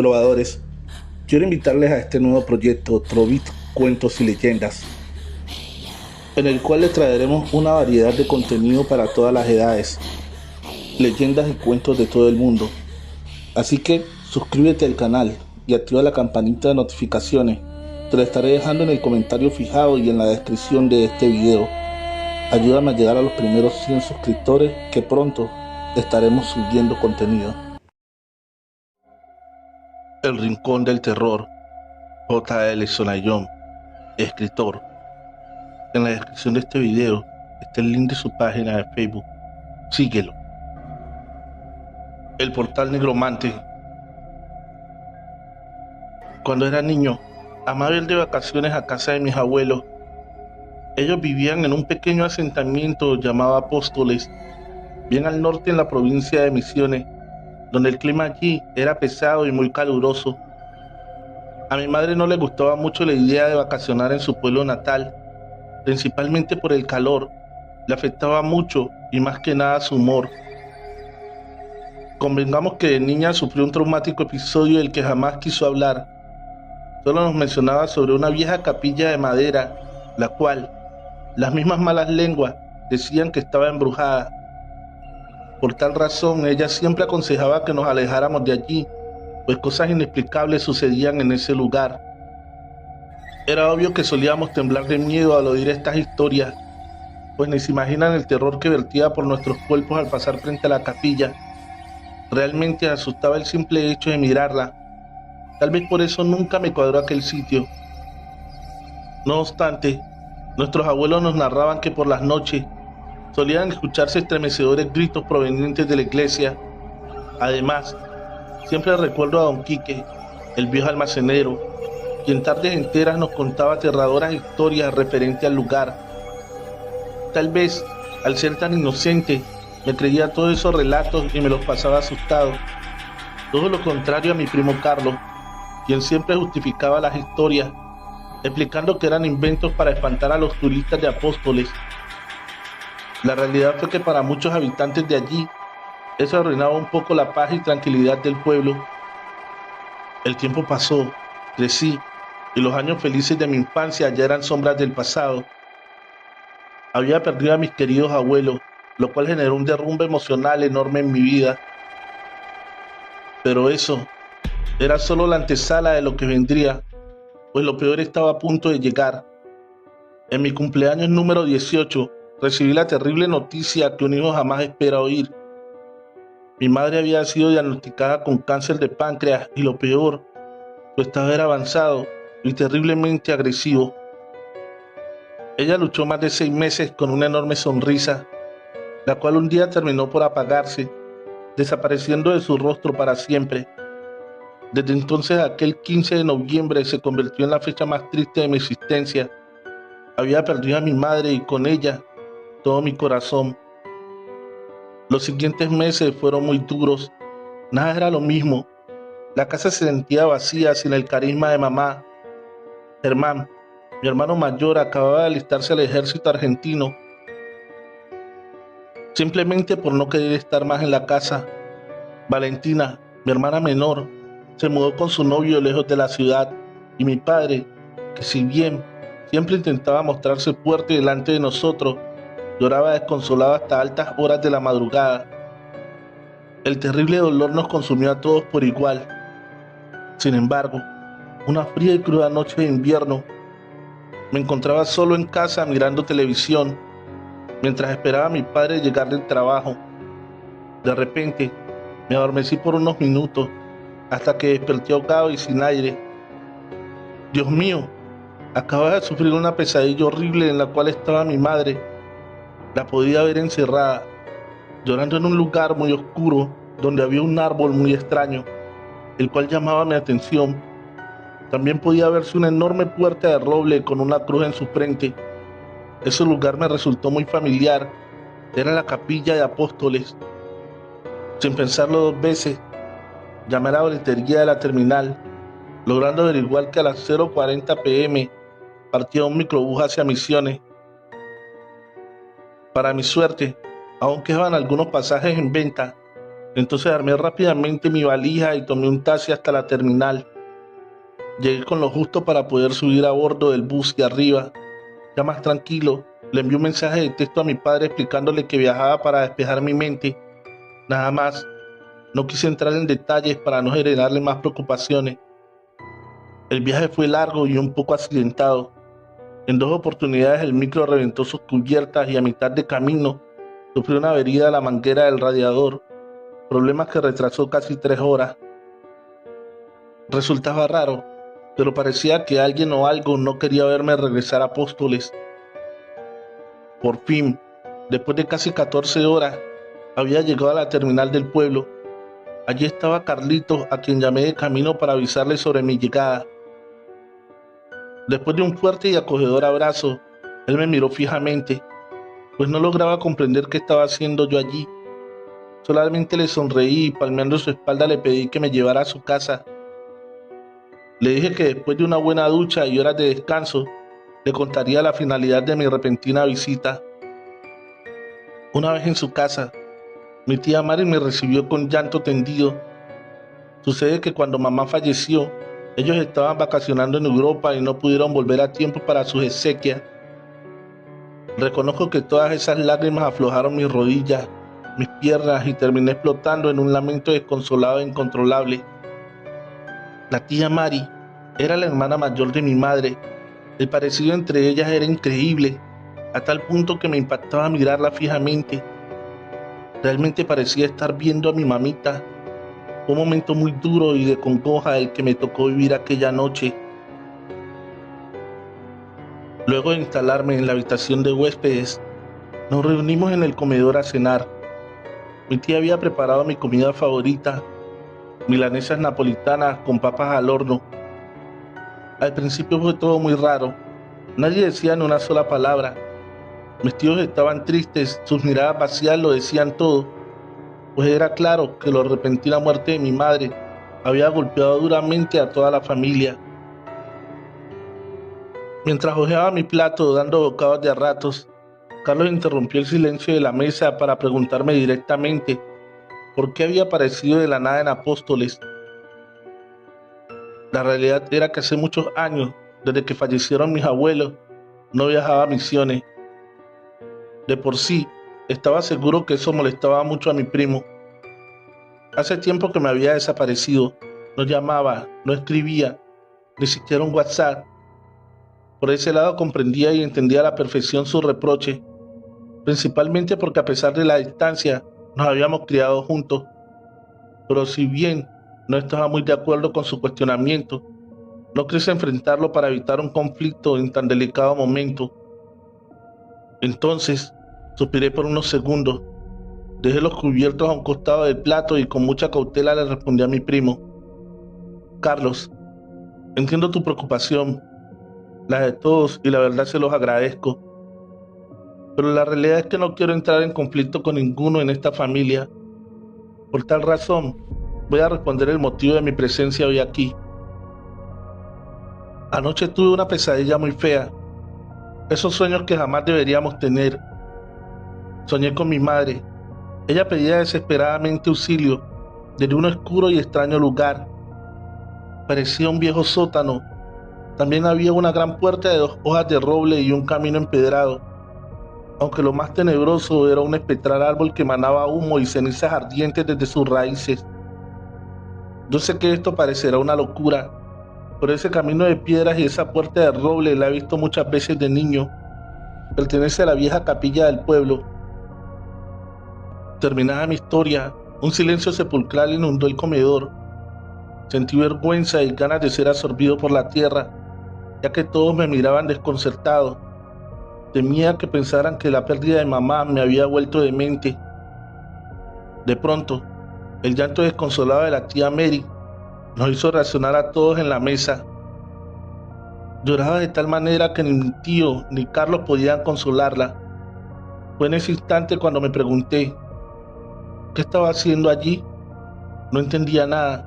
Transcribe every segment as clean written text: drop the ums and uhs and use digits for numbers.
trovadores, quiero invitarles a este nuevo proyecto Trovit Cuentos y Leyendas, en el cual les traeremos una variedad de contenido para todas las edades, leyendas y cuentos de todo el mundo. Así que suscríbete al canal y activa la campanita de notificaciones. Te la estaré dejando en el comentario fijado y en la descripción de este video. Ayúdame a llegar a los primeros 100 suscriptores, que pronto estaremos subiendo contenido. El Rincón del Terror, J.L. Sonayón, escritor. En la descripción de este video está el link de su página de Facebook. Síguelo. El Portal Nigromante. Cuando era niño, amaba ir de vacaciones a casa de mis abuelos. Ellos vivían en un pequeño asentamiento llamado Apóstoles, bien al norte en la provincia de Misiones, donde el clima allí era pesado y muy caluroso. A mi madre no le gustaba mucho la idea de vacacionar en su pueblo natal, principalmente por el calor. Le afectaba mucho y más que nada su humor. Convengamos que de niña sufrió un traumático episodio del que jamás quiso hablar. Solo nos mencionaba sobre una vieja capilla de madera, la cual las mismas malas lenguas decían que estaba embrujada. Por tal razón, ella siempre aconsejaba que nos alejáramos de allí, pues cosas inexplicables sucedían en ese lugar. Era obvio que solíamos temblar de miedo al oír estas historias, pues ni se imaginan el terror que vertía por nuestros cuerpos al pasar frente a la capilla. Realmente asustaba el simple hecho de mirarla. Tal vez por eso nunca me cuadró aquel sitio. No obstante, nuestros abuelos nos narraban que por las noches solían escucharse estremecedores gritos provenientes de la iglesia. Además, siempre recuerdo a don Quique, el viejo almacenero, quien tardes enteras nos contaba aterradoras historias referentes al lugar. Tal vez, al ser tan inocente, me creía todos esos relatos y me los pasaba asustado. Todo lo contrario a mi primo Carlos, quien siempre justificaba las historias, explicando que eran inventos para espantar a los turistas de Apóstoles. La realidad fue que para muchos habitantes de allí, eso arruinaba un poco la paz y tranquilidad del pueblo. El tiempo pasó, crecí, y los años felices de mi infancia ya eran sombras del pasado. Había perdido a mis queridos abuelos, lo cual generó un derrumbe emocional enorme en mi vida. Pero eso era solo la antesala de lo que vendría, pues lo peor estaba a punto de llegar. En mi cumpleaños número 18, recibí la terrible noticia que un hijo jamás espera oír. Mi madre había sido diagnosticada con cáncer de páncreas y lo peor, su estado era avanzado y terriblemente agresivo. Ella luchó más de 6 meses con una enorme sonrisa, la cual un día terminó por apagarse, desapareciendo de su rostro para siempre. Desde entonces, aquel 15 de noviembre se convirtió en la fecha más triste de mi existencia. Había perdido a mi madre y con ella todo mi corazón. Los siguientes meses fueron muy duros. Nada era lo mismo. La casa se sentía vacía sin el carisma de mamá. Germán, mi hermano mayor, acababa de alistarse al ejército argentino, simplemente por no querer estar más en la casa. Valentina, mi hermana menor, se mudó con su novio lejos de la ciudad, y mi padre, que si bien siempre intentaba mostrarse fuerte delante de nosotros, lloraba desconsolado hasta altas horas de la madrugada. El terrible dolor nos consumió a todos por igual. Sin embargo, una fría y cruda noche de invierno, me encontraba solo en casa mirando televisión, mientras esperaba a mi padre llegar del trabajo. De repente, me adormecí por unos minutos, hasta que desperté ahogado y sin aire. Dios mío, acababa de sufrir una pesadilla horrible en la cual estaba mi madre. La podía ver encerrada, llorando en un lugar muy oscuro, donde había un árbol muy extraño, el cual llamaba mi atención. También podía verse una enorme puerta de roble con una cruz en su frente. Ese lugar me resultó muy familiar. Era la capilla de Apóstoles. Sin pensarlo 2 veces, llamé a la boletería de la terminal, logrando averiguar que a las 0:40 p.m. partía un microbús hacia Misiones. Para mi suerte, aún quedaban algunos pasajes en venta, Entonces armé rápidamente mi valija y tomé un taxi hasta la terminal. Llegué con lo justo para poder subir a bordo del bus y arriba, ya más tranquilo, le envié un mensaje de texto a mi padre explicándole que viajaba para despejar mi mente. Nada más, no quise entrar en detalles para no generarle más preocupaciones. El viaje fue largo y un poco accidentado. En 2 oportunidades el micro reventó sus cubiertas y a mitad de camino sufrió una avería de la manguera del radiador, problema que retrasó casi 3 horas. Resultaba raro, pero parecía que alguien o algo no quería verme regresar a Apóstoles. Por fin, después de casi 14 horas, había llegado a la terminal del pueblo. Allí estaba Carlitos, a quien llamé de camino para avisarle sobre mi llegada. Después de un fuerte y acogedor abrazo, él me miró fijamente, pues no lograba comprender qué estaba haciendo yo allí. Solamente le sonreí y palmeando su espalda le pedí que me llevara a su casa. Le dije que después de una buena ducha y horas de descanso, le contaría la finalidad de mi repentina visita. Una vez en su casa, mi tía Mari me recibió con llanto tendido. Sucede que cuando mamá falleció, ellos estaban vacacionando en Europa y no pudieron volver a tiempo para sus exequias. Reconozco que todas esas lágrimas aflojaron mis rodillas, mis piernas y terminé explotando en un lamento desconsolado e incontrolable. La tía Mari era la hermana mayor de mi madre. El parecido entre ellas era increíble, a tal punto que me impactaba mirarla fijamente. Realmente parecía estar viendo a mi mamita. Fue un momento muy duro y de congoja el que me tocó vivir aquella noche. Luego de instalarme en la habitación de huéspedes, nos reunimos en el comedor a cenar. Mi tía había preparado mi comida favorita, milanesas napolitanas con papas al horno. Al principio fue todo muy raro. Nadie decía ni una sola palabra. Mis tíos estaban tristes, sus miradas vacías lo decían todo, pues era claro que la repentina muerte de mi madre había golpeado duramente a toda la familia. Mientras hojeaba mi plato dando bocados de a ratos, Carlos interrumpió el silencio de la mesa para preguntarme directamente por qué había aparecido de la nada en Apóstoles. La realidad era que hace muchos años, desde que fallecieron mis abuelos, no viajaba a Misiones. De por sí, estaba seguro que eso molestaba mucho a mi primo. Hace tiempo que me había desaparecido, no llamaba, no escribía, ni siquiera un WhatsApp. Por ese lado comprendía y entendía a la perfección su reproche, principalmente porque a pesar de la distancia, nos habíamos criado juntos. Pero si bien no estaba muy de acuerdo con su cuestionamiento, no quise enfrentarlo para evitar un conflicto en tan delicado momento. Entonces, suspiré por unos segundos, dejé los cubiertos a un costado del plato y con mucha cautela le respondí a mi primo: Carlos, entiendo tu preocupación, la de todos, y la verdad se los agradezco. Pero la realidad es que no quiero entrar en conflicto con ninguno en esta familia. Por tal razón, voy a responder el motivo de mi presencia hoy aquí. Anoche tuve una pesadilla muy fea, esos sueños que jamás deberíamos tener. Soñé con mi madre. Ella pedía desesperadamente auxilio desde un oscuro y extraño lugar. Parecía un viejo sótano. También había una gran puerta de 2 hojas de roble y un camino empedrado, aunque lo más tenebroso era un espectral árbol que emanaba humo y cenizas ardientes desde sus raíces. Yo sé que esto parecerá una locura, pero ese camino de piedras y esa puerta de roble la he visto muchas veces de niño. Pertenece a la vieja capilla del pueblo. Terminada mi historia, un silencio sepulcral inundó el comedor. Sentí vergüenza y ganas de ser absorbido por la tierra, ya que todos me miraban desconcertados. Temía que pensaran que la pérdida de mamá me había vuelto demente. De pronto, el llanto desconsolado de la tía Mary nos hizo reaccionar a todos en la mesa. Lloraba de tal manera que ni mi tío ni Carlos podían consolarla. Fue en ese instante cuando me pregunté, ¿qué estaba haciendo allí? No entendía nada.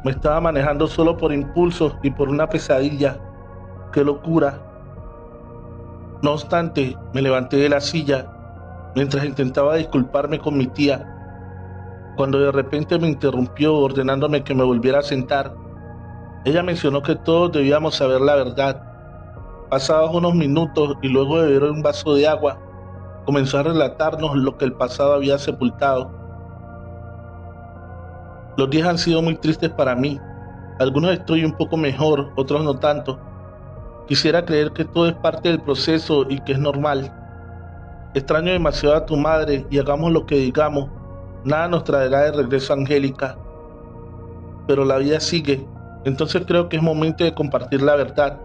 Me estaba manejando solo por impulsos y por una pesadilla. ¡Qué locura! No obstante, me levanté de la silla mientras intentaba disculparme con mi tía. cuando de repente me interrumpió ordenándome que me volviera a sentar. Ella mencionó que todos debíamos saber la verdad. Pasados unos minutos y luego de beber un vaso de agua, comenzó a relatarnos lo que el pasado había sepultado. Los días han sido muy tristes para mí. Algunos estoy un poco mejor, otros no tanto. Quisiera creer que todo es parte del proceso y que es normal. Extraño demasiado a tu madre y hagamos lo que digamos, nada nos traerá de regreso a Angélica. Pero la vida sigue, entonces creo que es momento de compartir la verdad.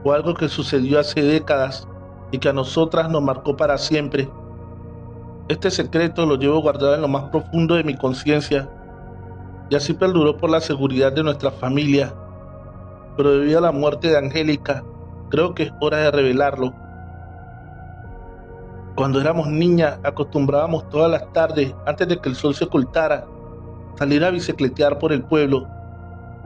Fue algo que sucedió hace décadas y que a nosotras nos marcó para siempre. Este secreto lo llevo guardado en lo más profundo de mi conciencia y así perduró por la seguridad de nuestra familia. Pero debido a la muerte de Angélica, creo que es hora de revelarlo. Cuando éramos niñas, acostumbrábamos todas las tardes, antes de que el sol se ocultara, salir a bicicletear por el pueblo.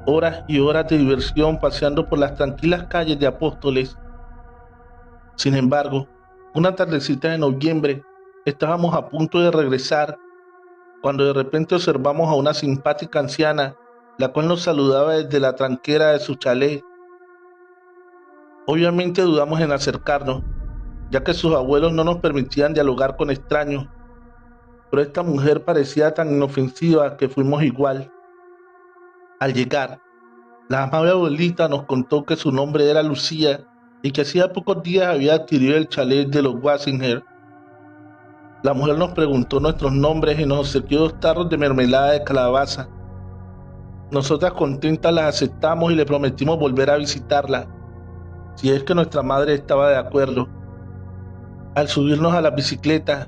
Horas y horas de diversión paseando por las tranquilas calles de Apóstoles. Sin embargo, una tardecita de noviembre, estábamos a punto de regresar, cuando de repente observamos a una simpática anciana, la cual nos saludaba desde la tranquera de su chalet. Obviamente dudamos en acercarnos, ya que sus abuelos no nos permitían dialogar con extraños, pero esta mujer parecía tan inofensiva que fuimos igual. Al llegar, la amable abuelita nos contó que su nombre era Lucía y que hacía pocos días había adquirido el chalet de los Wassinger. La mujer nos preguntó nuestros nombres y nos obsequió 2 tarros de mermelada de calabaza. Nosotras contentas las aceptamos y le prometimos volver a visitarla, si es que nuestra madre estaba de acuerdo. Al subirnos a la bicicleta,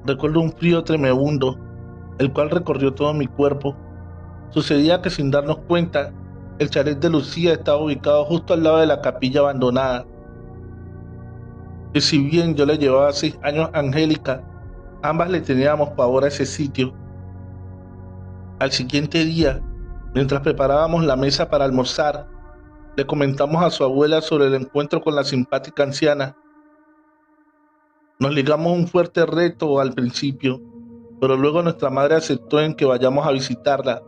recuerdo un frío tremebundo, el cual recorrió todo mi cuerpo. Sucedía que sin darnos cuenta, el chalet de Lucía estaba ubicado justo al lado de la capilla abandonada. Y si bien yo le llevaba 6 años a Angélica, ambas le teníamos pavor a ese sitio. Al siguiente día, mientras preparábamos la mesa para almorzar, le comentamos a su abuela sobre el encuentro con la simpática anciana. Nos ligamos un fuerte reto al principio, pero luego nuestra madre aceptó en que vayamos a visitarla,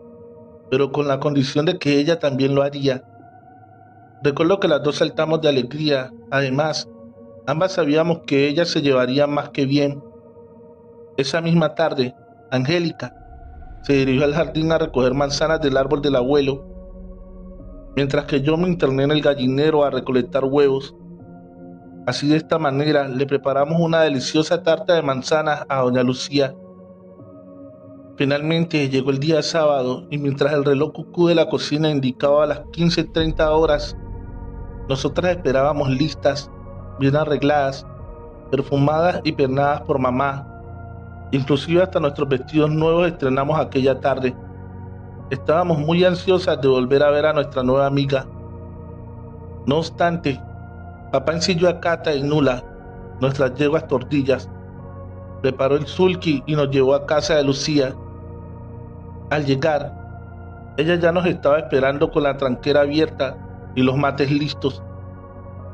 pero con la condición de que ella también lo haría. Recuerdo que las dos saltamos de alegría. Además, ambas sabíamos que ella se llevaría más que bien. Esa misma tarde, Angélica se dirigió al jardín a recoger manzanas del árbol del abuelo, mientras que yo me interné en el gallinero a recolectar huevos. Así, de esta manera, le preparamos una deliciosa tarta de manzanas a doña Lucía. Finalmente llegó el día sábado y mientras el reloj cucú de la cocina indicaba las 15:30 horas, nosotras esperábamos listas, bien arregladas, perfumadas y pernadas por mamá. Inclusive hasta nuestros vestidos nuevos estrenamos aquella tarde. Estábamos muy ansiosas de volver a ver a nuestra nueva amiga. No obstante, papá ensilló a Cata y Nula, nuestras yeguas tortillas, preparó el sulky y nos llevó a casa de Lucía. Al llegar, ella ya nos estaba esperando con la tranquera abierta y los mates listos,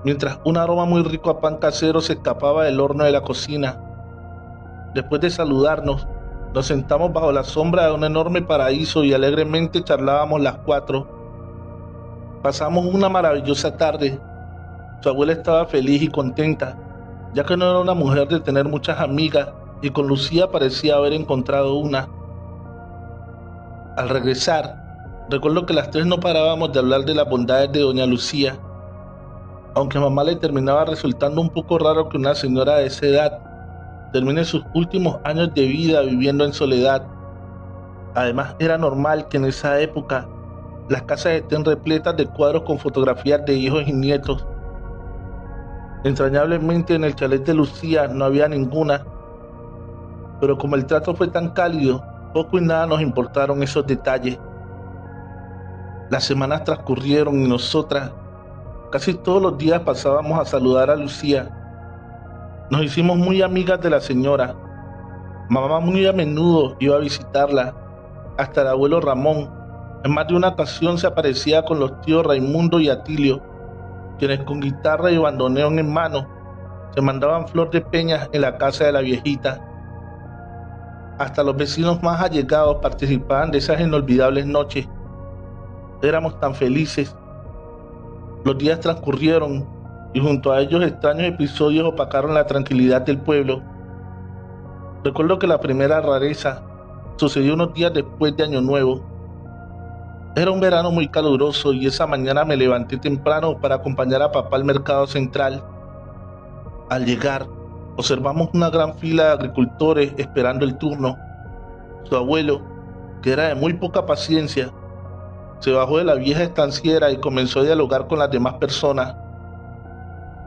mientras un aroma muy rico a pan casero se escapaba del horno de la cocina. Después de saludarnos, nos sentamos bajo la sombra de un enorme paraíso y alegremente charlábamos las 4. Pasamos una maravillosa tarde. Su abuela estaba feliz y contenta, ya que no era una mujer de tener muchas amigas y con Lucía parecía haber encontrado una. Al regresar, recuerdo que las 3 no parábamos de hablar de las bondades de doña Lucía. Aunque a mamá le terminaba resultando un poco raro que una señora de esa edad termine sus últimos años de vida viviendo en soledad. Además, era normal que en esa época las casas estén repletas de cuadros con fotografías de hijos y nietos. Entrañablemente en el chalet de Lucía no había ninguna, pero como el trato fue tan cálido, poco y nada nos importaron esos detalles. Las semanas transcurrieron y nosotras casi todos los días pasábamos a saludar a Lucía. Nos hicimos muy amigas de la señora. Mamá muy a menudo iba a visitarla, hasta el abuelo Ramón. En más de una ocasión se aparecía con los tíos Raimundo y Atilio, quienes con guitarra y bandoneón en mano se mandaban flor de peñas en la casa de la viejita. Hasta los vecinos más allegados participaban de esas inolvidables noches. Éramos tan felices. Los días transcurrieron y junto a ellos extraños episodios opacaron la tranquilidad del pueblo. Recuerdo que la primera rareza sucedió unos días después de Año Nuevo. Era un verano muy caluroso y esa mañana me levanté temprano para acompañar a papá al mercado central. Al llegar, observamos una gran fila de agricultores esperando el turno. Su abuelo, que era de muy poca paciencia, se bajó de la vieja estanciera y comenzó a dialogar con las demás personas.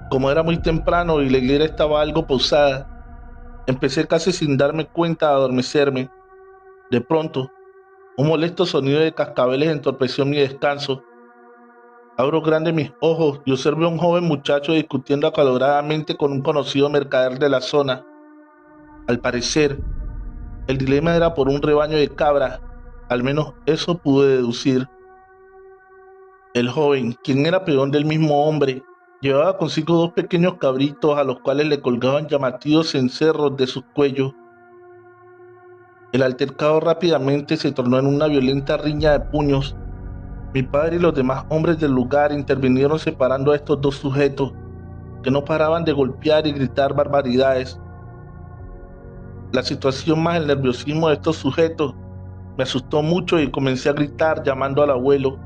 Como era muy temprano y la hilera estaba algo pausada, empecé casi sin darme cuenta a adormecerme. De pronto, un molesto sonido de cascabeles entorpeció mi descanso. Abro grande mis ojos y observo a un joven muchacho discutiendo acaloradamente con un conocido mercader de la zona. Al parecer, el dilema era por un rebaño de cabras, al menos eso pude deducir. El joven, quien era peón del mismo hombre, llevaba consigo dos pequeños cabritos a los cuales le colgaban llamativos cencerros de sus cuellos. El altercado rápidamente se tornó en una violenta riña de puños. Mi padre y los demás hombres del lugar intervinieron separando a estos dos sujetos, que no paraban de golpear y gritar barbaridades. La situación más el nerviosismo de estos sujetos me asustó mucho y comencé a gritar llamando al abuelo.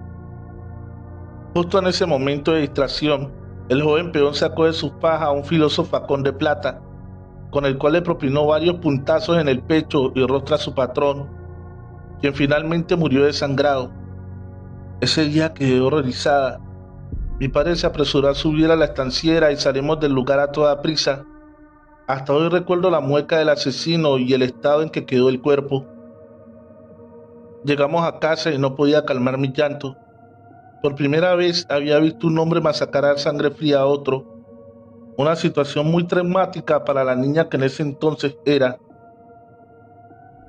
Justo en ese momento de distracción, el joven peón sacó de su faja un filoso facón de plata, con el cual le propinó varios puntazos en el pecho y rostro a su patrón, quien finalmente murió desangrado. Ese día quedé horrorizada. Mi padre se apresuró a subir a la estanciera y salimos del lugar a toda prisa. Hasta hoy recuerdo la mueca del asesino y el estado en que quedó el cuerpo. Llegamos a casa y no podía calmar mi llanto. Por primera vez había visto un hombre masacrar a sangre fría a otro. Una situación muy traumática para la niña que en ese entonces era.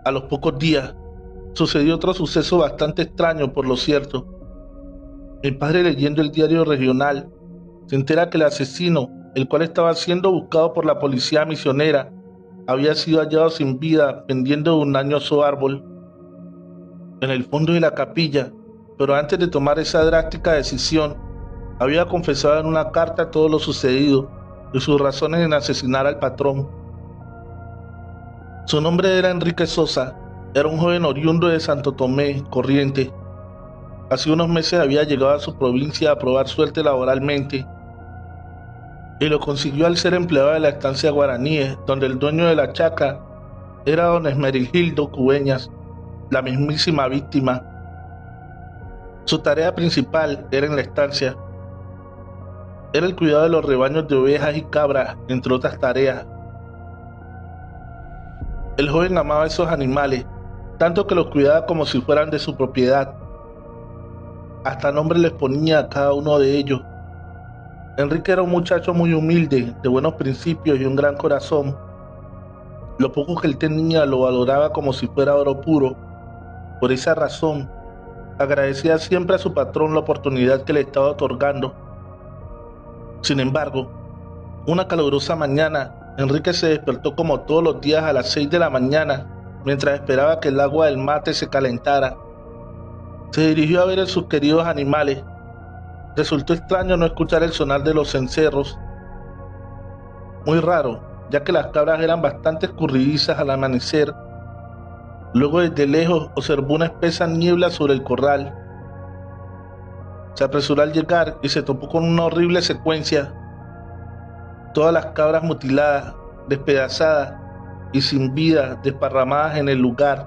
A los pocos días, sucedió otro suceso bastante extraño, por lo cierto. Mi padre, leyendo el diario regional, se entera que el asesino, el cual estaba siendo buscado por la policía misionera, había sido hallado sin vida pendiendo de un añoso árbol en el fondo de la capilla, pero antes de tomar esa drástica decisión, había confesado en una carta todo lo sucedido y sus razones en asesinar al patrón. Su nombre era Enrique Sosa, era un joven oriundo de Santo Tomé, Corrientes. Hace unos meses había llegado a su provincia a probar suerte laboralmente y lo consiguió al ser empleado de la estancia Guaraníes, donde el dueño de la chacra era don Esmerigildo Cubeñas, la mismísima víctima. Su tarea principal era en la estancia. Era el cuidado de los rebaños de ovejas y cabras, entre otras tareas. El joven amaba a esos animales, tanto que los cuidaba como si fueran de su propiedad. Hasta nombre les ponía a cada uno de ellos. Enrique era un muchacho muy humilde, de buenos principios y un gran corazón. Lo poco que él tenía lo valoraba como si fuera oro puro. Por esa razón, agradecía siempre a su patrón la oportunidad que le estaba otorgando. Sin embargo, una calurosa mañana, Enrique se despertó como todos los días a las 6 de la mañana, mientras esperaba que el agua del mate se calentara. Se dirigió a ver a sus queridos animales. Resultó extraño no escuchar el sonar de los cencerros. Muy raro, ya que las cabras eran bastante escurridizas al amanecer. Luego desde lejos observó una espesa niebla sobre el corral. Se apresuró al llegar y se topó con una horrible secuencia. Todas las cabras mutiladas, despedazadas y sin vida, desparramadas en el lugar.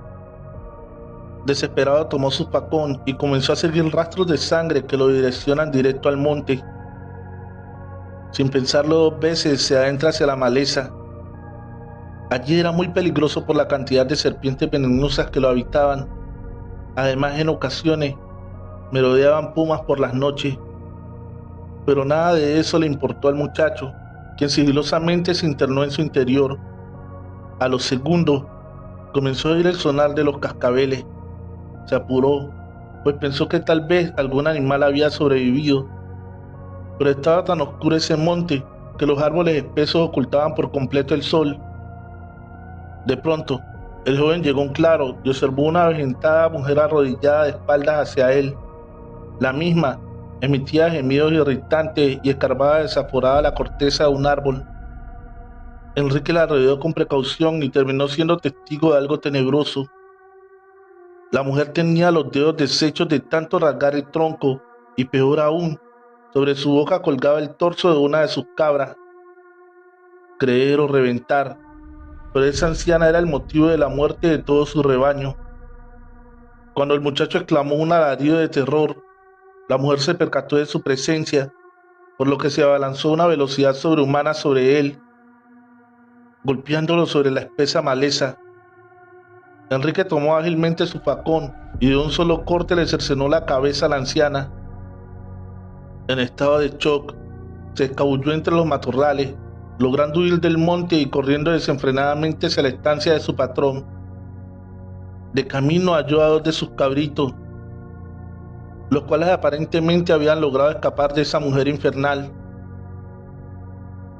Desesperado tomó su facón y comenzó a seguir rastros de sangre que lo direccionan directo al monte. Sin pensarlo dos veces, se adentra hacia la maleza. Allí era muy peligroso por la cantidad de serpientes venenosas que lo habitaban. Además, en ocasiones, merodeaban pumas por las noches. Pero nada de eso le importó al muchacho, quien sigilosamente se internó en su interior. A los segundos, comenzó a oír el sonar de los cascabeles. Se apuró, pues pensó que tal vez algún animal había sobrevivido. Pero estaba tan oscuro ese monte que los árboles espesos ocultaban por completo el sol. De pronto, El joven llegó a un claro y observó una avejentada mujer arrodillada de espaldas hacia él. La misma emitía gemidos irritantes y escarbaba desaforada la corteza de un árbol. Enrique la rodeó con precaución y terminó siendo testigo de algo tenebroso. La mujer tenía los dedos deshechos de tanto rasgar el tronco y, peor aún, sobre su boca colgaba el torso de una de sus cabras. Creer o reventar, pero esa anciana era el motivo de la muerte de todo su rebaño. Cuando el muchacho exclamó un alarido de terror, la mujer se percató de su presencia, por lo que se abalanzó a una velocidad sobrehumana sobre él, golpeándolo sobre la espesa maleza. Enrique tomó ágilmente su facón y de un solo corte le cercenó la cabeza a la anciana. En estado de shock, se escabulló entre los matorrales, logrando huir del monte y corriendo desenfrenadamente hacia la estancia de su patrón. De camino halló a 2 de sus cabritos, los cuales aparentemente habían logrado escapar de esa mujer infernal.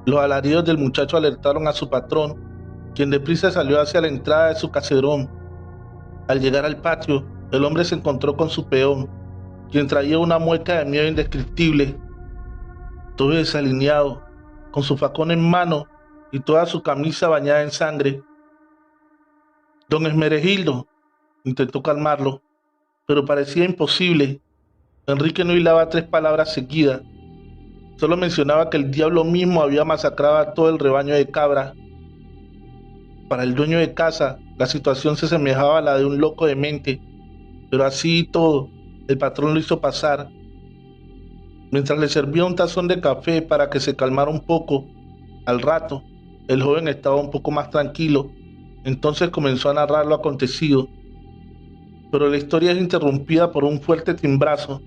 Los alaridos del muchacho alertaron a su patrón, quien deprisa salió hacia la entrada de su caserón. Al llegar al patio, el hombre se encontró con su peón, quien traía una mueca de miedo indescriptible. Todo desalineado, con su facón en mano y toda su camisa bañada en sangre. Don Esmeregildo intentó calmarlo, pero parecía imposible. Enrique no hilaba 3 palabras seguidas. Solo mencionaba que el diablo mismo había masacrado a todo el rebaño de cabras. Para el dueño de casa, la situación se semejaba a la de un loco demente, pero así y todo, el patrón lo hizo pasar. Mientras le servía un tazón de café para que se calmara un poco, al rato, el joven estaba un poco más tranquilo. Entonces comenzó a narrar lo acontecido. Pero la historia es interrumpida por un fuerte timbrazo.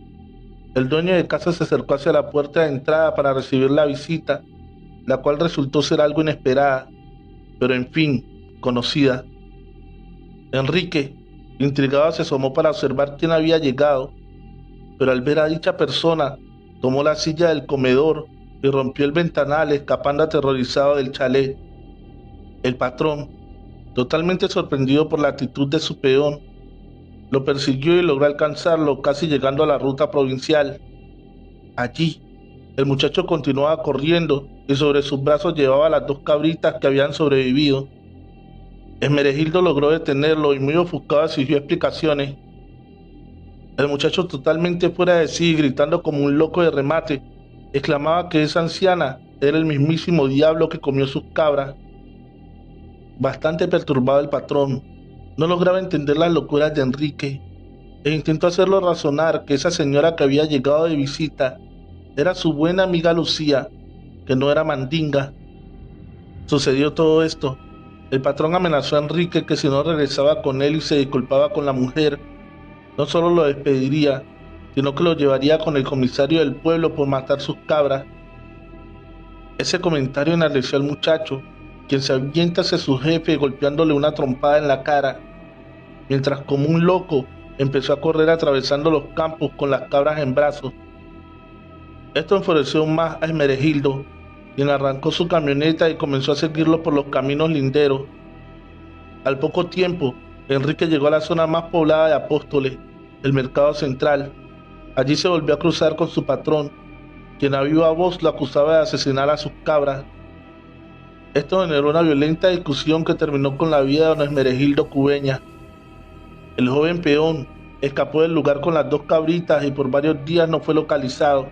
El dueño de casa se acercó hacia la puerta de entrada para recibir la visita, la cual resultó ser algo inesperada, pero en fin, conocida. Enrique, intrigado, se asomó para observar quién había llegado, pero al ver a dicha persona, tomó la silla del comedor y rompió el ventanal, escapando aterrorizado del chalet. El patrón, totalmente sorprendido por la actitud de su peón, lo persiguió y logró alcanzarlo, casi llegando a la ruta provincial. Allí, el muchacho continuaba corriendo y sobre sus brazos llevaba las 2 cabritas que habían sobrevivido. Esmeregildo logró detenerlo y muy ofuscado exigió explicaciones. El muchacho, totalmente fuera de sí, gritando como un loco de remate, exclamaba que esa anciana era el mismísimo diablo que comió sus cabras. Bastante perturbado, el patrón no lograba entender las locuras de Enrique e intentó hacerlo razonar que esa señora que había llegado de visita era su buena amiga Lucía, que no era mandinga. Sucedió todo esto. El patrón amenazó a Enrique que si no regresaba con él y se disculpaba con la mujer, no solo lo despediría, sino que lo llevaría con el comisario del pueblo por matar sus cabras. Ese comentario enardeció al muchacho, quien se avienta hacia su jefe golpeándole una trompada en la cara, mientras como un loco empezó a correr atravesando los campos con las cabras en brazos. Esto enfureció aún más a Esmeregildo, quien arrancó su camioneta y comenzó a seguirlo por los caminos linderos. Al poco tiempo, Enrique llegó a la zona más poblada de Apóstoles, el mercado central. Allí se volvió a cruzar con su patrón, quien a viva voz lo acusaba de asesinar a sus cabras. Esto generó una violenta discusión que terminó con la vida de don Esmeregildo Cubeña. El joven peón escapó del lugar con las 2 cabritas y por varios días no fue localizado,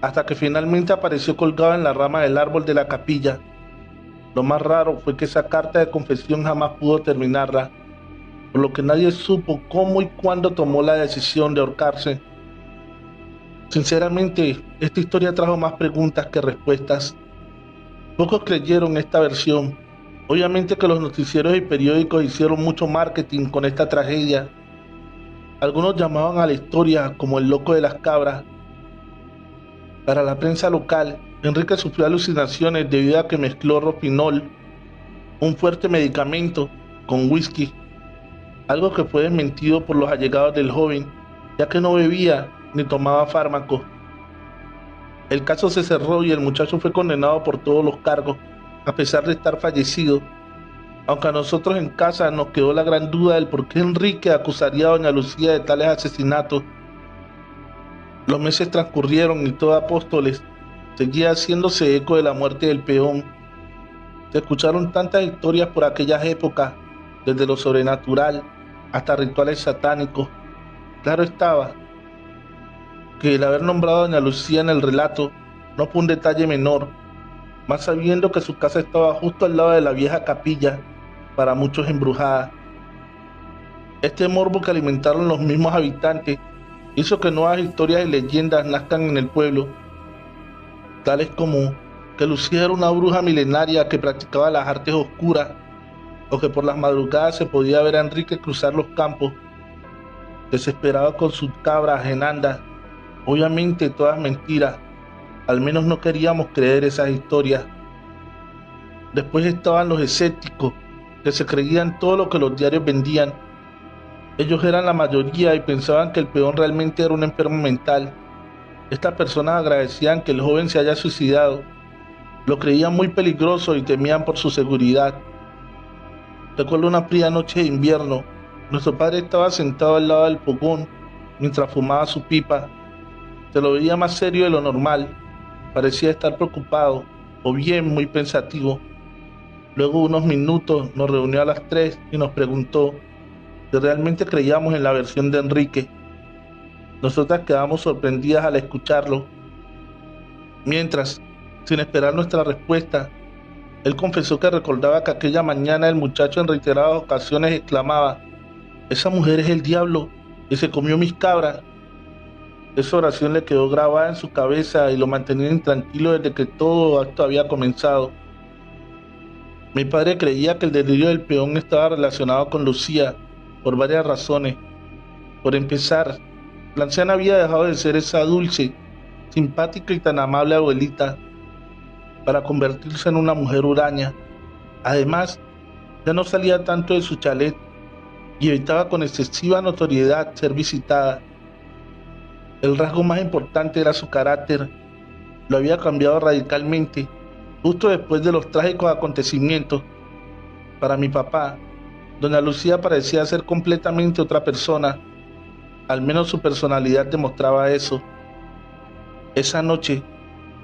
hasta que finalmente apareció colgado en la rama del árbol de la capilla. Lo más raro fue que esa carta de confesión jamás pudo terminarla, por lo que nadie supo cómo y cuándo tomó la decisión de ahorcarse. Sinceramente, esta historia trajo más preguntas que respuestas. Pocos creyeron esta versión. Obviamente que los noticieros y periódicos hicieron mucho marketing con esta tragedia. Algunos llamaban a la historia como el loco de las cabras. Para la prensa local, Enrique sufrió alucinaciones debido a que mezcló rofinol, un fuerte medicamento, con whisky, algo que fue desmentido por los allegados del joven, ya que no bebía ni tomaba fármacos. El caso se cerró y el muchacho fue condenado por todos los cargos, a pesar de estar fallecido. aunque a nosotros en casa nos quedó la gran duda del por qué Enrique acusaría a doña Lucía de tales asesinatos. Los meses transcurrieron y todo Apóstoles seguía haciéndose eco de la muerte del peón. Se escucharon tantas historias por aquellas épocas, desde lo sobrenatural hasta rituales satánicos. Claro estaba que el haber nombrado a doña Lucía en el relato no fue un detalle menor, más sabiendo que su casa estaba justo al lado de la vieja capilla, para muchos embrujada. Este morbo que alimentaron los mismos habitantes hizo que nuevas historias y leyendas nazcan en el pueblo, tales como que Lucía era una bruja milenaria que practicaba las artes oscuras, o que por las madrugadas se podía ver a Enrique cruzar los campos, desesperado con sus cabras en andas. Obviamente todas mentiras, al menos no queríamos creer esas historias. Después estaban los escépticos, que se creían todo lo que los diarios vendían. Ellos eran la mayoría y pensaban que el peón realmente era un enfermo mental. Estas personas agradecían que el joven se haya suicidado, lo creían muy peligroso y temían por su seguridad. Recuerdo una fría noche de invierno. Nuestro padre estaba sentado al lado del fogón mientras fumaba su pipa. Se lo veía más serio de lo normal. Parecía estar preocupado, o bien muy pensativo. Luego de unos minutos nos reunió a las 3 y nos preguntó si realmente creíamos en la versión de Enrique. Nosotras quedamos sorprendidas al escucharlo. Mientras, sin esperar nuestra respuesta, él confesó que recordaba que aquella mañana el muchacho en reiteradas ocasiones exclamaba: «Esa mujer es el diablo y se comió mis cabras». Esa oración le quedó grabada en su cabeza y lo mantenía intranquilo desde que todo esto había comenzado. Mi padre creía que el delirio del peón estaba relacionado con Lucía por varias razones. Por empezar, la anciana había dejado de ser esa dulce, simpática y tan amable abuelita para convertirse en una mujer huraña. Además, ya no salía tanto de su chalet y evitaba con excesiva notoriedad ser visitada. El rasgo más importante era su carácter. Lo había cambiado radicalmente, justo después de los trágicos acontecimientos. Para mi papá, doña Lucía parecía ser completamente otra persona. Al menos su personalidad demostraba eso. Esa noche,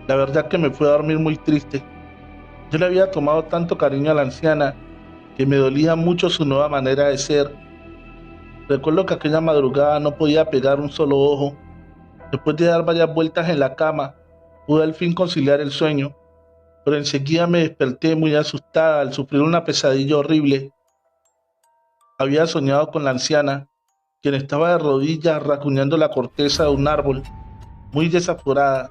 la verdad que me fui a dormir muy triste. Yo le había tomado tanto cariño a la anciana que me dolía mucho su nueva manera de ser. Recuerdo que aquella madrugada no podía pegar un solo ojo. Después de dar varias vueltas en la cama, pude al fin conciliar el sueño, pero enseguida me desperté muy asustada al sufrir una pesadilla horrible. Había soñado con la anciana, quien estaba de rodillas rasguñando la corteza de un árbol, muy desaforada,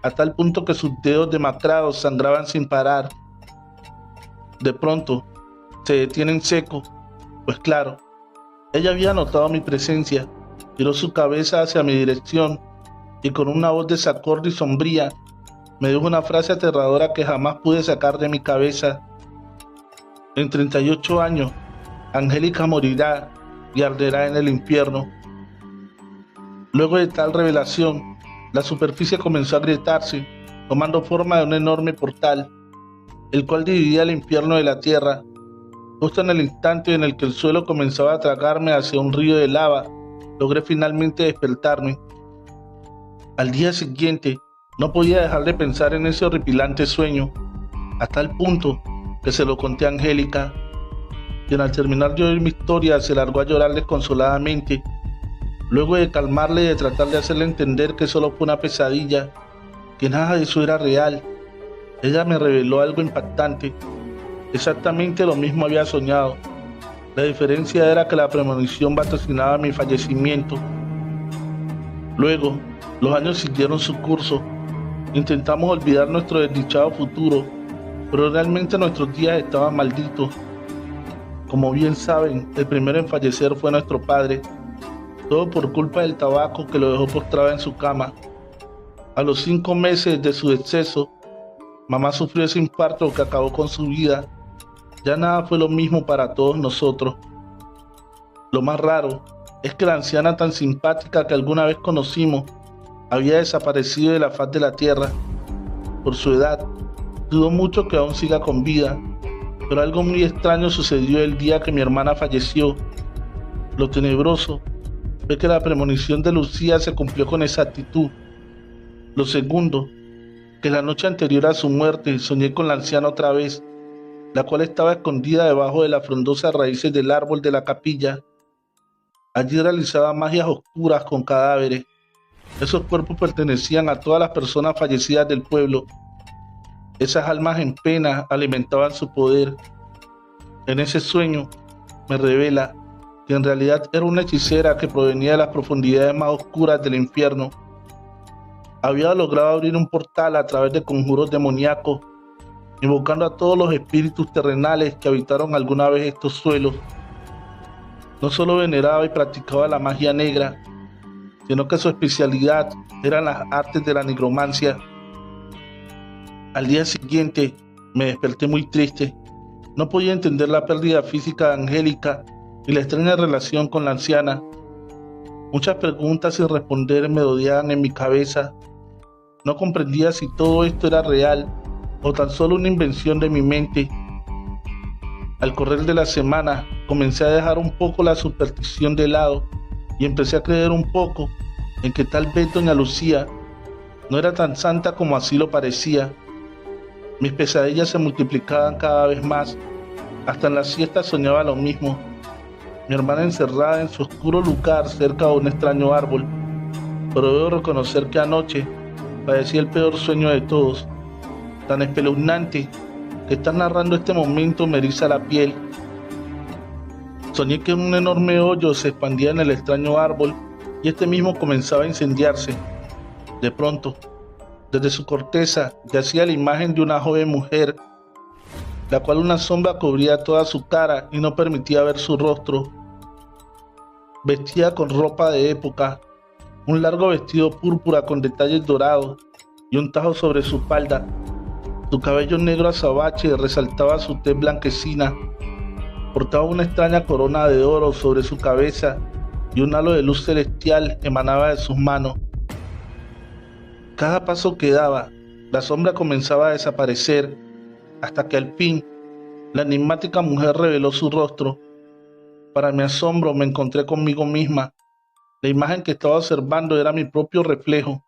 a tal punto que sus dedos demacrados sangraban sin parar. De pronto, se detiene en seco, pues claro, ella había notado mi presencia, giró su cabeza hacia mi dirección y con una voz desacorde y sombría me dijo una frase aterradora que jamás pude sacar de mi cabeza. En 38 años, Angélica morirá y arderá en el infierno. Luego de tal revelación, la superficie comenzó a agrietarse, tomando forma de un enorme portal, el cual dividía el infierno de la tierra. Justo en el instante en el que el suelo comenzaba a tragarme hacia un río de lava, logré finalmente despertarme. Al día siguiente, no podía dejar de pensar en ese horripilante sueño, a tal punto que se lo conté a Angélica, quien al terminar de oír mi historia se largó a llorar desconsoladamente. Luego de calmarle y de tratar de hacerle entender que solo fue una pesadilla, que nada de eso era real, ella me reveló algo impactante. Exactamente lo mismo había soñado. La diferencia era que la premonición vaticinaba mi fallecimiento. Luego, los años siguieron su curso. Intentamos olvidar nuestro desdichado futuro, pero realmente nuestros días estaban malditos. Como bien saben, el primero en fallecer fue nuestro padre, todo por culpa del tabaco que lo dejó postrado en su cama. A los 5 meses de su deceso, mamá sufrió ese infarto que acabó con su vida. Ya nada fue lo mismo para todos nosotros. Lo más raro es que la anciana tan simpática que alguna vez conocimos había desaparecido de la faz de la tierra. Por su edad, dudo mucho que aún siga con vida, Pero algo muy extraño sucedió el día que mi hermana falleció. Lo tenebroso fue que la premonición de Lucía se cumplió con exactitud. Lo segundo, que la noche anterior a su muerte soñé con la anciana otra vez, la cual estaba escondida debajo de las frondosas raíces del árbol de la capilla. Allí realizaba magias oscuras con cadáveres. Esos cuerpos pertenecían a todas las personas fallecidas del pueblo. Esas almas en pena alimentaban su poder. En ese sueño me revela que en realidad era una hechicera que provenía de las profundidades más oscuras del infierno. Había logrado abrir un portal a través de conjuros demoníacos, invocando a todos los espíritus terrenales que habitaron alguna vez estos suelos. No solo veneraba y practicaba la magia negra, sino que su especialidad eran las artes de la nigromancia. Al día siguiente me desperté muy triste. No podía entender la pérdida física de Angélica y la extraña relación con la anciana. Muchas preguntas sin responder me rodeaban en mi cabeza. No comprendía si todo esto era real o tan solo una invención de mi mente. Al correr de la semana, comencé a dejar un poco la superstición de lado y empecé a creer un poco en que tal vez doña Lucía no era tan santa como así lo parecía. Mis pesadillas se multiplicaban cada vez más. Hasta en la siesta soñaba lo mismo. Mi hermana encerrada en su oscuro lugar cerca de un extraño árbol. Pero debo reconocer que anoche padecí el peor sueño de todos, tan espeluznante que estar narrando este momento me eriza la piel. Soñé que un enorme hoyo se expandía en el extraño árbol y este mismo comenzaba a incendiarse. De pronto, desde su corteza yacía la imagen de una joven mujer, la cual una sombra cubría toda su cara y no permitía ver su rostro. Vestía con ropa de época, un largo vestido púrpura con detalles dorados y un tajo sobre su espalda. Su cabello negro azabache resaltaba su tez blanquecina. Portaba una extraña corona de oro sobre su cabeza y un halo de luz celestial emanaba de sus manos. Cada paso que daba, la sombra comenzaba a desaparecer, hasta que al fin la enigmática mujer reveló su rostro. Para mi asombro me encontré conmigo misma. La imagen que estaba observando era mi propio reflejo.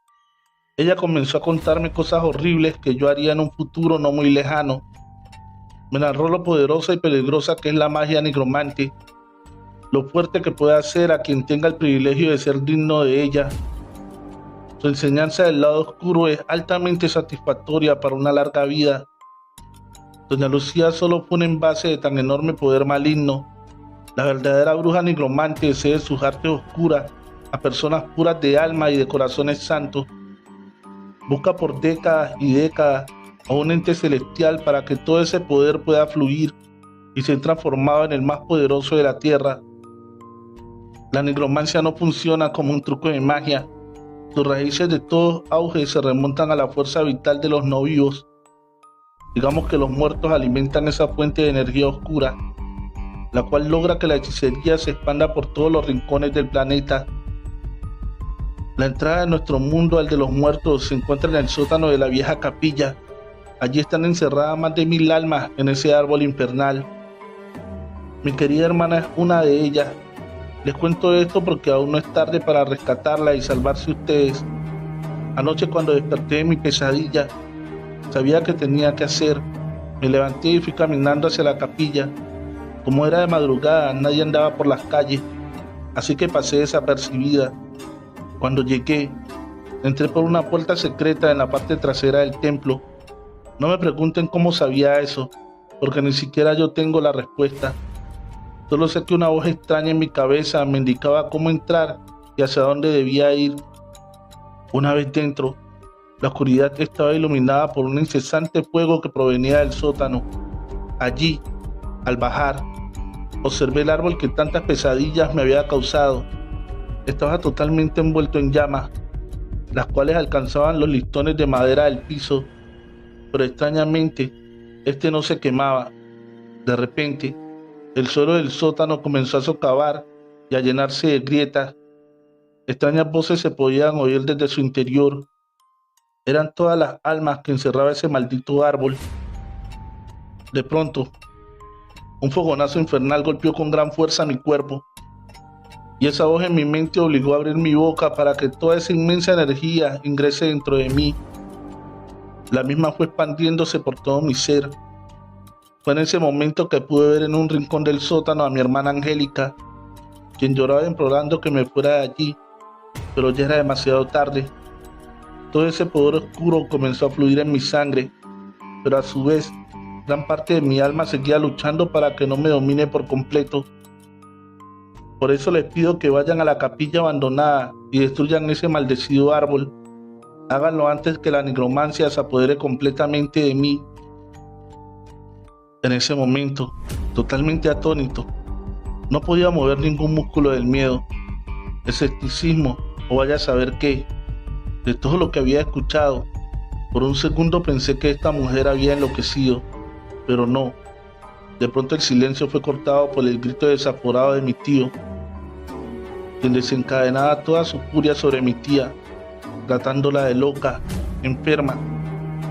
Ella comenzó a contarme cosas horribles que yo haría en un futuro no muy lejano. Me narró lo poderosa y peligrosa que es la magia nigromante, lo fuerte que puede hacer a quien tenga el privilegio de ser digno de ella. Su enseñanza del lado oscuro es altamente satisfactoria para una larga vida. Doña Lucía solo fue un envase de tan enorme poder maligno. La verdadera bruja nigromante cede sus artes oscuras a personas puras de alma y de corazones santos. Busca por décadas y décadas a un ente celestial para que todo ese poder pueda fluir y ser transformado en el más poderoso de la tierra. La nigromancia no funciona como un truco de magia. Sus raíces de todo auge se remontan a la fuerza vital de los no vivos. Digamos que los muertos alimentan esa fuente de energía oscura, la cual logra que la hechicería se expanda por todos los rincones del planeta. La entrada de nuestro mundo al de los muertos se encuentra en el sótano de la vieja capilla. Allí están encerradas más de 1000 almas en ese árbol infernal. Mi querida hermana es una de ellas. Les cuento esto porque aún no es tarde para rescatarla y salvarse ustedes. Anoche cuando desperté de mi pesadilla, sabía que tenía que hacer. Me levanté y fui caminando hacia la capilla. Como era de madrugada, nadie andaba por las calles, así que pasé desapercibida. Cuando llegué, entré por una puerta secreta en la parte trasera del templo. No me pregunten cómo sabía eso, porque ni siquiera yo tengo la respuesta. Solo sé que una voz extraña en mi cabeza me indicaba cómo entrar y hacia dónde debía ir. Una vez dentro, la oscuridad estaba iluminada por un incesante fuego que provenía del sótano. Allí, al bajar, observé el árbol que tantas pesadillas me había causado. Estaba totalmente envuelto en llamas, las cuales alcanzaban los listones de madera del piso, pero extrañamente, este no se quemaba. De repente, el suelo del sótano comenzó a socavar y a llenarse de grietas. Extrañas voces se podían oír desde su interior. Eran todas las almas que encerraba ese maldito árbol. De pronto, Un fogonazo infernal golpeó con gran fuerza mi cuerpo, y esa voz en mi mente obligó a abrir mi boca para que toda esa inmensa energía ingrese dentro de mí. La misma fue expandiéndose por todo mi ser. Fue en ese momento que pude ver en un rincón del sótano a mi hermana Angélica, quien lloraba implorando que me fuera de allí, pero ya era demasiado tarde. Todo ese poder oscuro comenzó a fluir en mi sangre, pero a su vez, gran parte de mi alma seguía luchando para que no me domine por completo. Por eso les pido que vayan a la capilla abandonada y destruyan ese maldecido árbol. Háganlo antes que la nigromancia se apodere completamente de mí. En ese momento, totalmente atónito, no podía mover ningún músculo del miedo, escepticismo o vaya a saber qué. De todo lo que había escuchado, por un segundo pensé que esta mujer había enloquecido, pero no. De pronto el silencio fue cortado por el grito desaforado de mi tío, quien desencadenaba toda su furia sobre mi tía, tratándola de loca, enferma,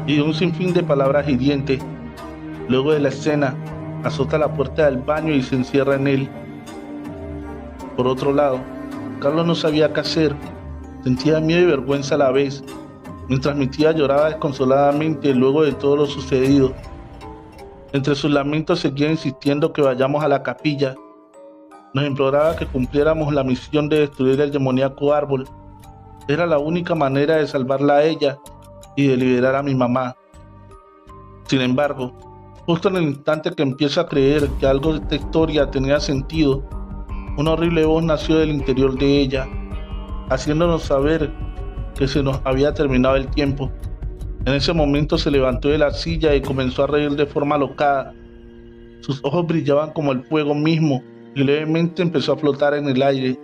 y de un sinfín de palabras hirientes. Luego de la escena, azota la puerta del baño y se encierra en él. Por otro lado, Carlos no sabía qué hacer, sentía miedo y vergüenza a la vez, mientras mi tía lloraba desconsoladamente luego de todo lo sucedido. Entre sus lamentos seguía insistiendo que vayamos a la capilla. Nos imploraba que cumpliéramos la misión de destruir el demoníaco árbol. Era la única manera de salvarla a ella y de liberar a mi mamá. Sin embargo, justo en el instante que empiezo a creer que algo de esta historia tenía sentido, una horrible voz nació del interior de ella, haciéndonos saber que se nos había terminado el tiempo. En ese momento se levantó de la silla y comenzó a reír de forma alocada. Sus ojos brillaban como el fuego mismo y levemente empezó a flotar en el aire.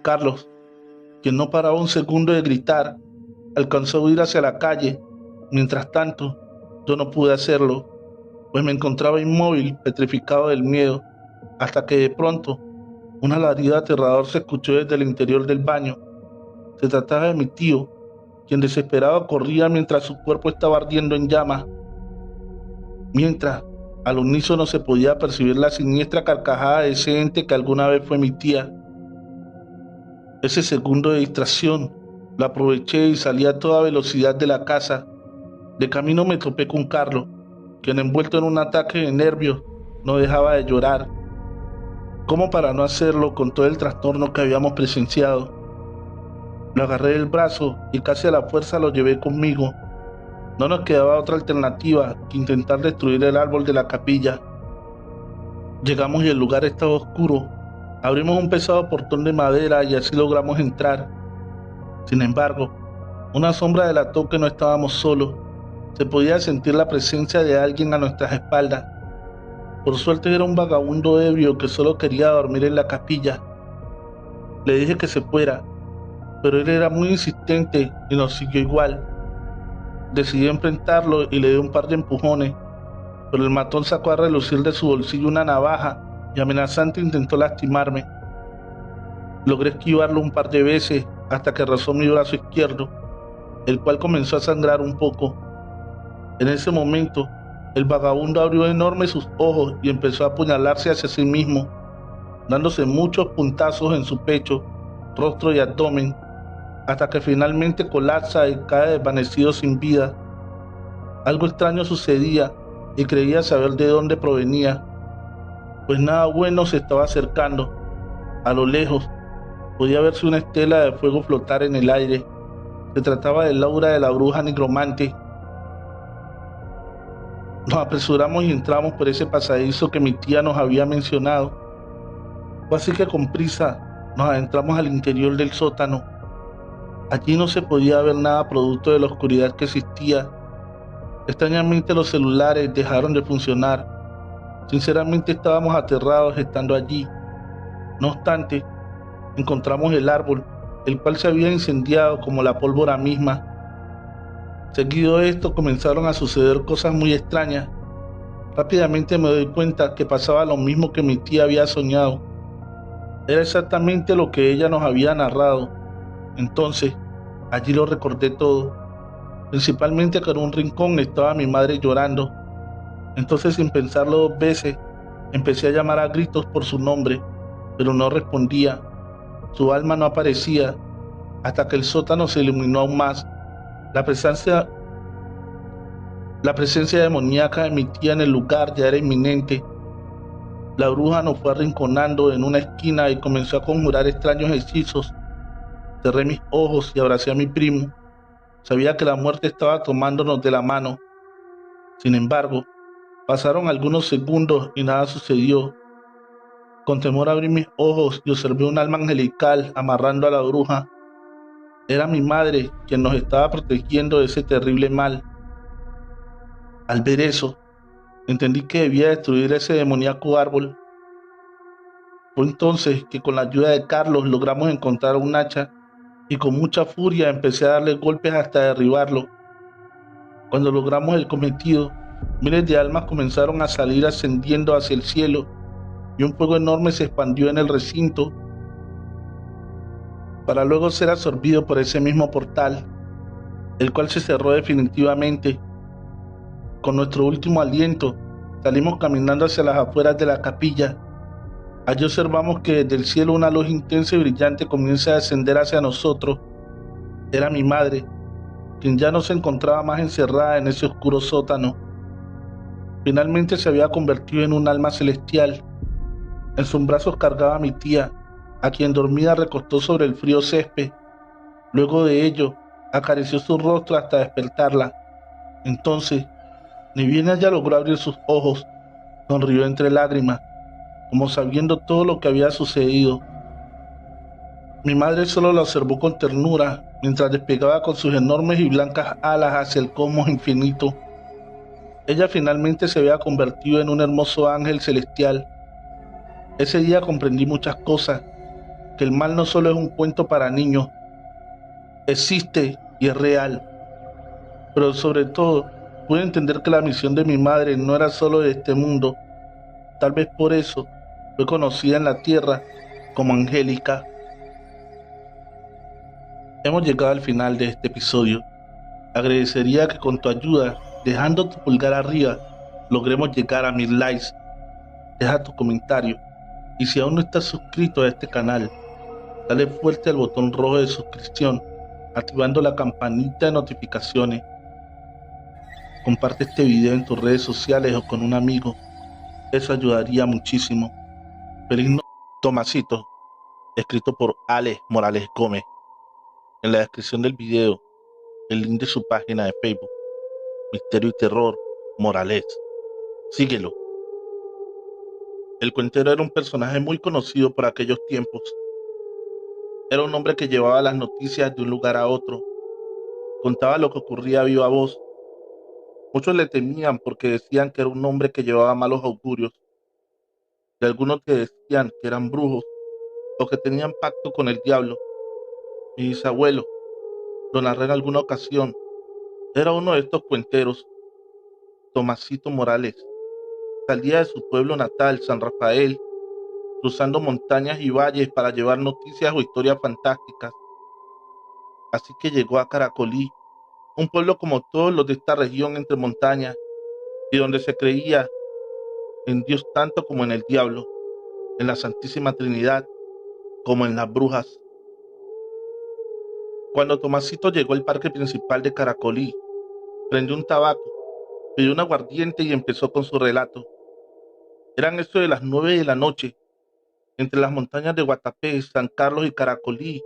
Carlos, quien no paraba un segundo de gritar, alcanzó a huir hacia la calle. Mientras tanto, yo no pude hacerlo, pues me encontraba inmóvil, petrificado del miedo, hasta que de pronto un alarido aterrador se escuchó desde el interior del baño. Se trataba de mi tío, quien desesperado corría mientras su cuerpo estaba ardiendo en llamas. Mientras, al unísono se podía percibir la siniestra carcajada de ese ente que alguna vez fue mi tía. Ese segundo de distracción lo aproveché y salí a toda velocidad de la casa. De camino me topé con Carlos, quien envuelto en un ataque de nervios no dejaba de llorar. ¿Cómo para no hacerlo con todo el trastorno que habíamos presenciado? Lo agarré del brazo y casi a la fuerza lo llevé conmigo. No nos quedaba otra alternativa que intentar destruir el árbol de la capilla. Llegamos y el lugar estaba oscuro. Abrimos un pesado portón de madera y así logramos entrar. Sin embargo, una sombra delató que no estábamos solos. Se podía sentir la presencia de alguien a nuestras espaldas. Por suerte era un vagabundo ebrio que solo quería dormir en la capilla. Le dije que se fuera, pero él era muy insistente y nos siguió igual. Decidí enfrentarlo y le di un par de empujones, pero el matón sacó a relucir de su bolsillo una navaja y amenazante intentó lastimarme. Logré esquivarlo un par de veces hasta que rozó mi brazo izquierdo, el cual comenzó a sangrar un poco. En ese momento, el vagabundo abrió enormes sus ojos y empezó a apuñalarse hacia sí mismo, dándose muchos puntazos en su pecho, rostro y abdomen, hasta que finalmente colapsa y cae desvanecido sin vida. Algo extraño sucedía y creía saber de dónde provenía, pues nada bueno se estaba acercando. A lo lejos podía verse una estela de fuego flotar en el aire. Se trataba del aura de la bruja nigromante. Nos apresuramos y entramos por ese pasadizo que mi tía nos había mencionado. Fue así que con prisa nos adentramos al interior del sótano. Allí no se podía ver nada producto de la oscuridad que existía. Extrañamente los celulares dejaron de funcionar. Sinceramente estábamos aterrados estando allí. No obstante, encontramos el árbol, el cual se había incendiado como la pólvora misma. Seguido de esto comenzaron a suceder cosas muy extrañas. Rápidamente me doy cuenta que pasaba lo mismo que mi tía había soñado. Era exactamente lo que ella nos había narrado. Entonces, allí lo recordé todo. Principalmente que en un rincón estaba mi madre llorando. Entonces, sin pensarlo dos veces, Empecé a llamar a gritos por su nombre, pero no respondía. Su alma no aparecía, hasta que el sótano se iluminó aún más. La presencia, la presencia demoníaca de mi tía en el lugar ya era inminente. La bruja nos fue arrinconando en una esquina y comenzó a conjurar extraños hechizos. Cerré mis ojos y abracé a mi primo. Sabía que la muerte estaba tomándonos de la mano. Sin embargo, pasaron algunos segundos y nada sucedió. Con temor abrí mis ojos y observé un alma angelical amarrando a la bruja. Era mi madre quien nos estaba protegiendo de ese terrible mal. Al ver eso, entendí que debía destruir ese demoníaco árbol. Fue entonces que con la ayuda de Carlos logramos encontrar un hacha y con mucha furia empecé a darle golpes hasta derribarlo. Cuando logramos el cometido, miles de almas comenzaron a salir ascendiendo hacia el cielo y un fuego enorme se expandió en el recinto para luego ser absorbido por ese mismo portal, el cual se cerró definitivamente. Con nuestro último aliento, salimos caminando hacia las afueras de la capilla. Allí observamos que desde el cielo una luz intensa y brillante comienza a descender hacia nosotros. Era mi madre, quien ya no se encontraba más encerrada en ese oscuro sótano. Finalmente se había convertido en un alma celestial. En sus brazos cargaba a mi tía, a quien dormida recostó sobre el frío césped. Luego de ello, acarició su rostro hasta despertarla. Entonces, ni bien ella logró abrir sus ojos, sonrió entre lágrimas, como sabiendo todo lo que había sucedido. Mi madre solo la observó con ternura, mientras despegaba con sus enormes y blancas alas hacia el cosmos infinito. Ella finalmente se había convertido en un hermoso ángel celestial. Ese día comprendí muchas cosas, que el mal no solo es un cuento para niños, existe y es real, pero sobre todo pude entender que la misión de mi madre no era solo de este mundo. Tal vez por eso fue conocida en la tierra como Angélica. Hemos llegado al final de este episodio. Agradecería que con tu ayuda, dejando tu pulgar arriba, logremos llegar a 1000 likes. Deja tu comentario y si aún no estás suscrito a este canal, dale fuerte al botón rojo de suscripción, activando la campanita de notificaciones. Comparte este video en tus redes sociales o con un amigo, eso ayudaría muchísimo. Feliz noche, Tomasito, escrito por Alex Morales Gómez. En la descripción del video, el link de su página de Facebook, Misterio y Terror Morales. Síguelo. El cuentero era un personaje muy conocido por aquellos tiempos. Era un hombre que llevaba las noticias de un lugar a otro. Contaba lo que ocurría a viva voz. Muchos le temían porque decían que era un hombre que llevaba malos augurios. De algunos que decían que eran brujos o que tenían pacto con el diablo. Mi bisabuelo, lo narré en alguna ocasión, era uno de estos cuenteros. Tomasito Morales salía de su pueblo natal, San Rafael, cruzando montañas y valles para llevar noticias o historias fantásticas. Así que llegó a Caracolí, un pueblo como todos los de esta región entre montañas, y donde se creía en Dios tanto como en el diablo, en la Santísima Trinidad como en las brujas. Cuando Tomasito llegó al parque principal de Caracolí, prendió un tabaco, pidió un aguardiente y empezó con su relato. Eran eso de las 9 de la noche. Entre las montañas de Guatapé, San Carlos y Caracolí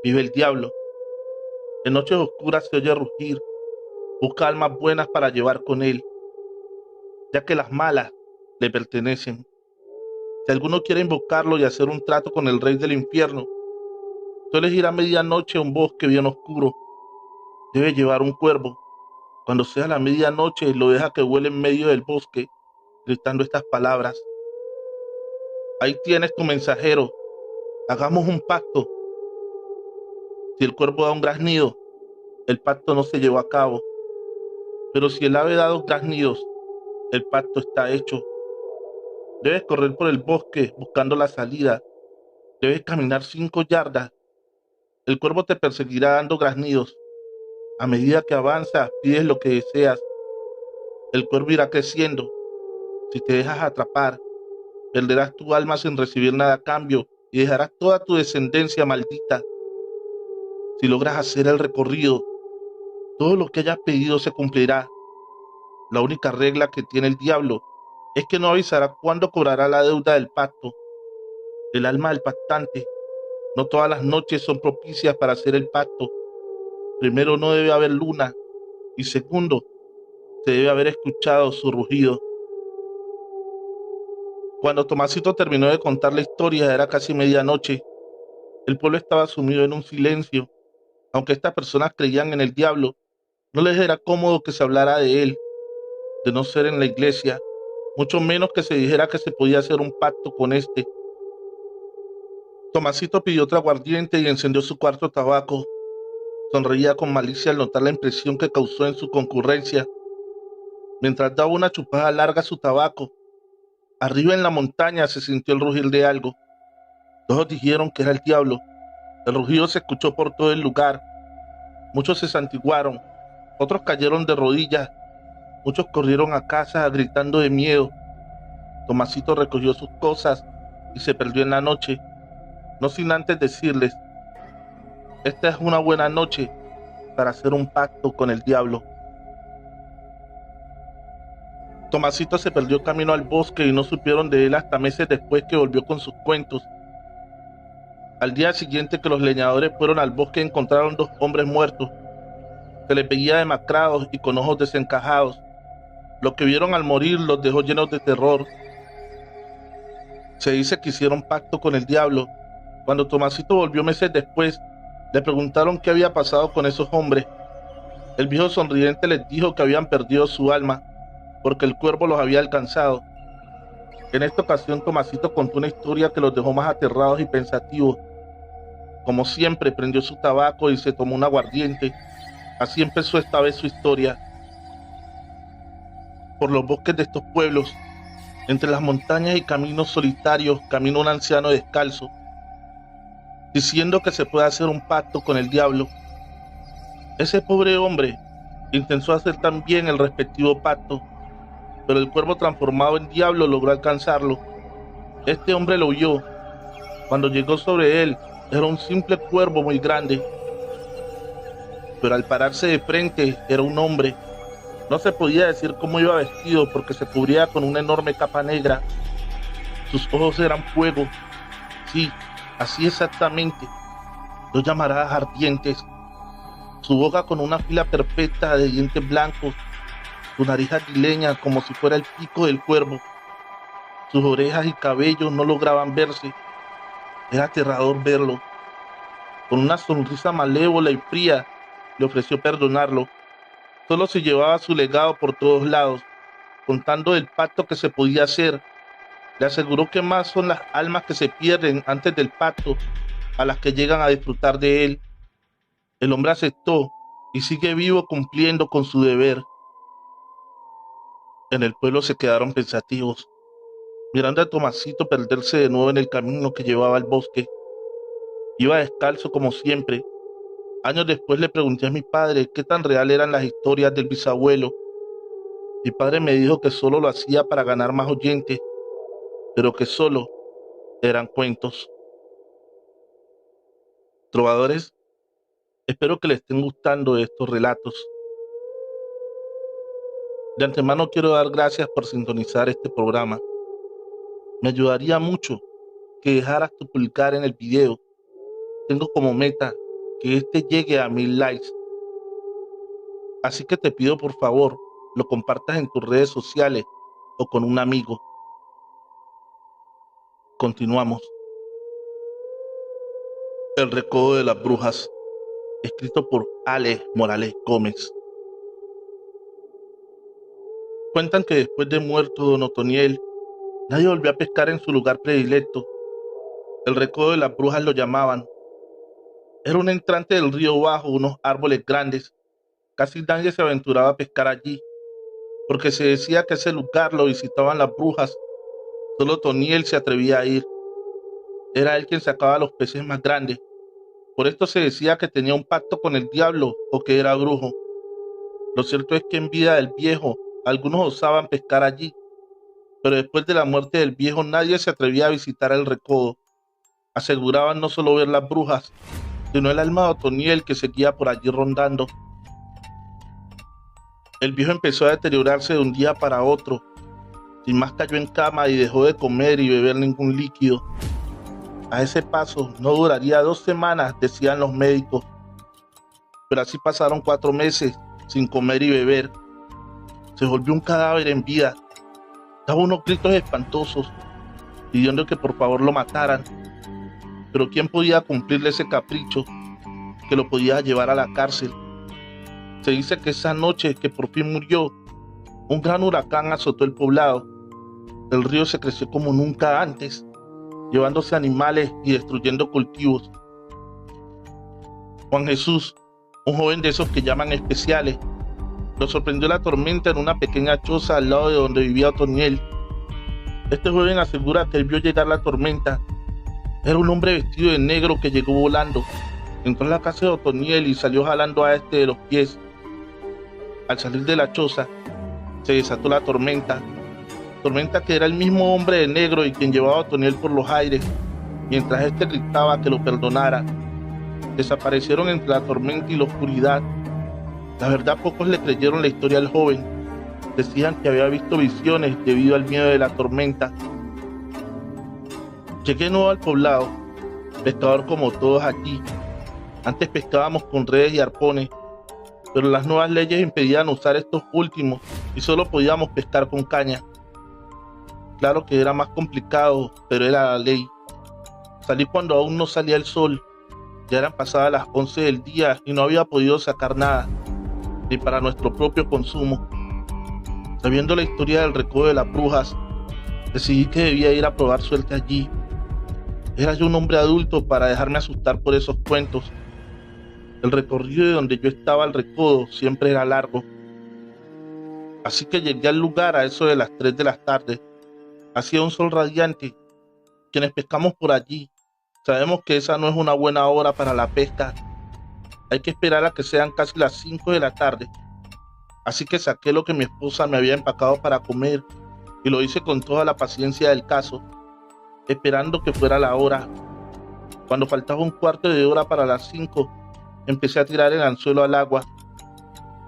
vive el diablo. En noches oscuras se oye rugir. Busca almas buenas para llevar con él, ya que las malas le pertenecen. Si alguno quiere invocarlo y hacer un trato con el rey del infierno, suele ir a medianoche a un bosque bien oscuro. Debe llevar un cuervo. Cuando sea la medianoche, lo deja que vuele en medio del bosque, gritando estas palabras: ahí tienes tu mensajero, hagamos un pacto. Si el cuervo da un graznido, el pacto no se llevó a cabo. Pero si el ave da 2 graznidos, el pacto está hecho. Debes correr por el bosque buscando la salida. Debes caminar 5 yardas. El cuervo te perseguirá dando graznidos. A medida que avanzas, pides lo que deseas. El cuervo irá creciendo. Si te dejas atrapar, Perderás tu alma sin recibir nada a cambio y dejarás toda tu descendencia maldita. Si logras hacer el recorrido, todo lo que hayas pedido se cumplirá. La única regla que tiene el diablo es que no avisará cuándo cobrará la deuda del pacto. El alma del pactante, no todas las noches son propicias para hacer el pacto. Primero, no debe haber luna, y segundo, se debe haber escuchado su rugido. Cuando Tomasito terminó de contar la historia, era casi medianoche. El pueblo estaba sumido en un silencio. Aunque estas personas creían en el diablo, no les era cómodo que se hablara de él, de no ser en la iglesia, mucho menos que se dijera que se podía hacer un pacto con este. Tomasito pidió otro aguardiente y encendió su cuarto tabaco. Sonreía con malicia al notar la impresión que causó en su concurrencia. Mientras daba una chupada larga a su tabaco, arriba en la montaña se sintió el rugir de algo. Todos dijeron que era el diablo. El rugido se escuchó por todo el lugar. Muchos se santiguaron, otros cayeron de rodillas, muchos corrieron a casa gritando de miedo. Tomasito recogió sus cosas y se perdió en la noche, no sin antes decirles: esta es una buena noche para hacer un pacto con el diablo. Tomasito se perdió camino al bosque y no supieron de él hasta meses después que volvió con sus cuentos. Al día siguiente que los leñadores fueron al bosque, encontraron 2 hombres muertos. Se les veía demacrados y con ojos desencajados. Lo que vieron al morir los dejó llenos de terror. Se dice que hicieron pacto con el diablo. Cuando Tomasito volvió meses después, le preguntaron qué había pasado con esos hombres. El viejo sonriente les dijo que habían perdido su alma, porque el cuervo los había alcanzado. En esta ocasión Tomasito contó una historia que los dejó más aterrados y pensativos. Como siempre, prendió su tabaco y se tomó un aguardiente. Así empezó esta vez su historia. Por los bosques de estos pueblos, entre las montañas y caminos solitarios, camina un anciano descalzo, diciendo que se puede hacer un pacto con el diablo. Ese pobre hombre intentó hacer también el respectivo pacto, pero el cuervo transformado en diablo logró alcanzarlo. Este hombre lo huyó. Cuando llegó sobre él, era un simple cuervo muy grande, pero al pararse de frente era un hombre. No se podía decir cómo iba vestido porque se cubría con una enorme capa negra. Sus ojos eran fuego. Sí, así exactamente. 2 llamaradas ardientes. Su boca con una fila perfecta de dientes blancos. Su nariz aguileña como si fuera el pico del cuervo. Sus orejas y cabellos no lograban verse. Era aterrador verlo. Con una sonrisa malévola y fría, le ofreció perdonarlo. Solo se llevaba su legado por todos lados, contando el pacto que se podía hacer. Le aseguró que más son las almas que se pierden antes del pacto a las que llegan a disfrutar de él. El hombre aceptó y sigue vivo cumpliendo con su deber. En el pueblo se quedaron pensativos, mirando a Tomasito perderse de nuevo en el camino que llevaba al bosque. Iba descalzo como siempre. Años después le pregunté a mi padre qué tan real eran las historias del bisabuelo. Mi padre me dijo que solo lo hacía para ganar más oyentes, pero que solo eran cuentos. Trovadores, espero que les estén gustando estos relatos. De antemano quiero dar gracias por sintonizar este programa. Me ayudaría mucho que dejaras tu pulgar en el video. Tengo como meta que este llegue a 1000 likes. Así que te pido por favor, lo compartas en tus redes sociales o con un amigo. Continuamos. El recodo de las brujas, escrito por Ale Morales Gómez. Cuentan que después de muerto don Otoniel, nadie volvió a pescar en su lugar predilecto. El recodo de las brujas lo llamaban. Era un entrante del río bajo unos árboles grandes. Casi nadie se aventuraba a pescar allí, porque se decía que ese lugar lo visitaban las brujas. Solo Otoniel se atrevía a ir. Era él quien sacaba los peces más grandes. Por esto se decía que tenía un pacto con el diablo o que era brujo. Lo cierto es que en vida del viejo, algunos osaban pescar allí, pero después de la muerte del viejo nadie se atrevía a visitar el recodo. Aseguraban no solo ver las brujas, sino el alma de Otoniel que seguía por allí rondando. El viejo empezó a deteriorarse de un día para otro. Sin más cayó en cama y dejó de comer y beber ningún líquido. A ese paso no duraría 2 semanas, decían los médicos. Pero así pasaron 4 meses sin comer y beber. Se volvió un cadáver en vida. Daba unos gritos espantosos, pidiendo que por favor lo mataran. Pero ¿quién podía cumplirle ese capricho que lo podía llevar a la cárcel? Se dice que esa noche que por fin murió, un gran huracán azotó el poblado. El río se creció como nunca antes, llevándose animales y destruyendo cultivos. Juan Jesús, un joven de esos que llaman especiales, lo sorprendió la tormenta en una pequeña choza al lado de donde vivía Otoniel. Este joven asegura que él vio llegar la tormenta. Era un hombre vestido de negro que llegó volando. Entró en la casa de Otoniel y salió jalando a este de los pies. Al salir de la choza, se desató la tormenta. Tormenta que era el mismo hombre de negro y quien llevaba a Otoniel por los aires, mientras este gritaba que lo perdonara. Desaparecieron entre la tormenta y la oscuridad. La verdad, pocos le creyeron la historia al joven. Decían que había visto visiones debido al miedo de la tormenta. Llegué nuevo al poblado, pescador como todos aquí. Antes pescábamos con redes y arpones, pero las nuevas leyes impedían usar estos últimos y solo podíamos pescar con caña. Claro que era más complicado, pero era la ley. Salí cuando aún no salía el sol. Ya eran pasadas las 11 del día y no había podido sacar nada, ni para nuestro propio consumo. Sabiendo la historia del recodo de las brujas, decidí que debía ir a probar suerte allí. Era yo un hombre adulto para dejarme asustar por esos cuentos. El recorrido de donde yo estaba al recodo siempre era largo. Así que llegué al lugar a eso de las 3 de la tarde. Hacía un sol radiante. Quienes pescamos por allí sabemos que esa no es una buena hora para la pesca. Hay que esperar a que sean casi las 5 de la tarde. Así que saqué lo que mi esposa me había empacado para comer y lo hice con toda la paciencia del caso, esperando que fuera la hora. Cuando faltaba un cuarto de hora para las 5, empecé a tirar el anzuelo al agua.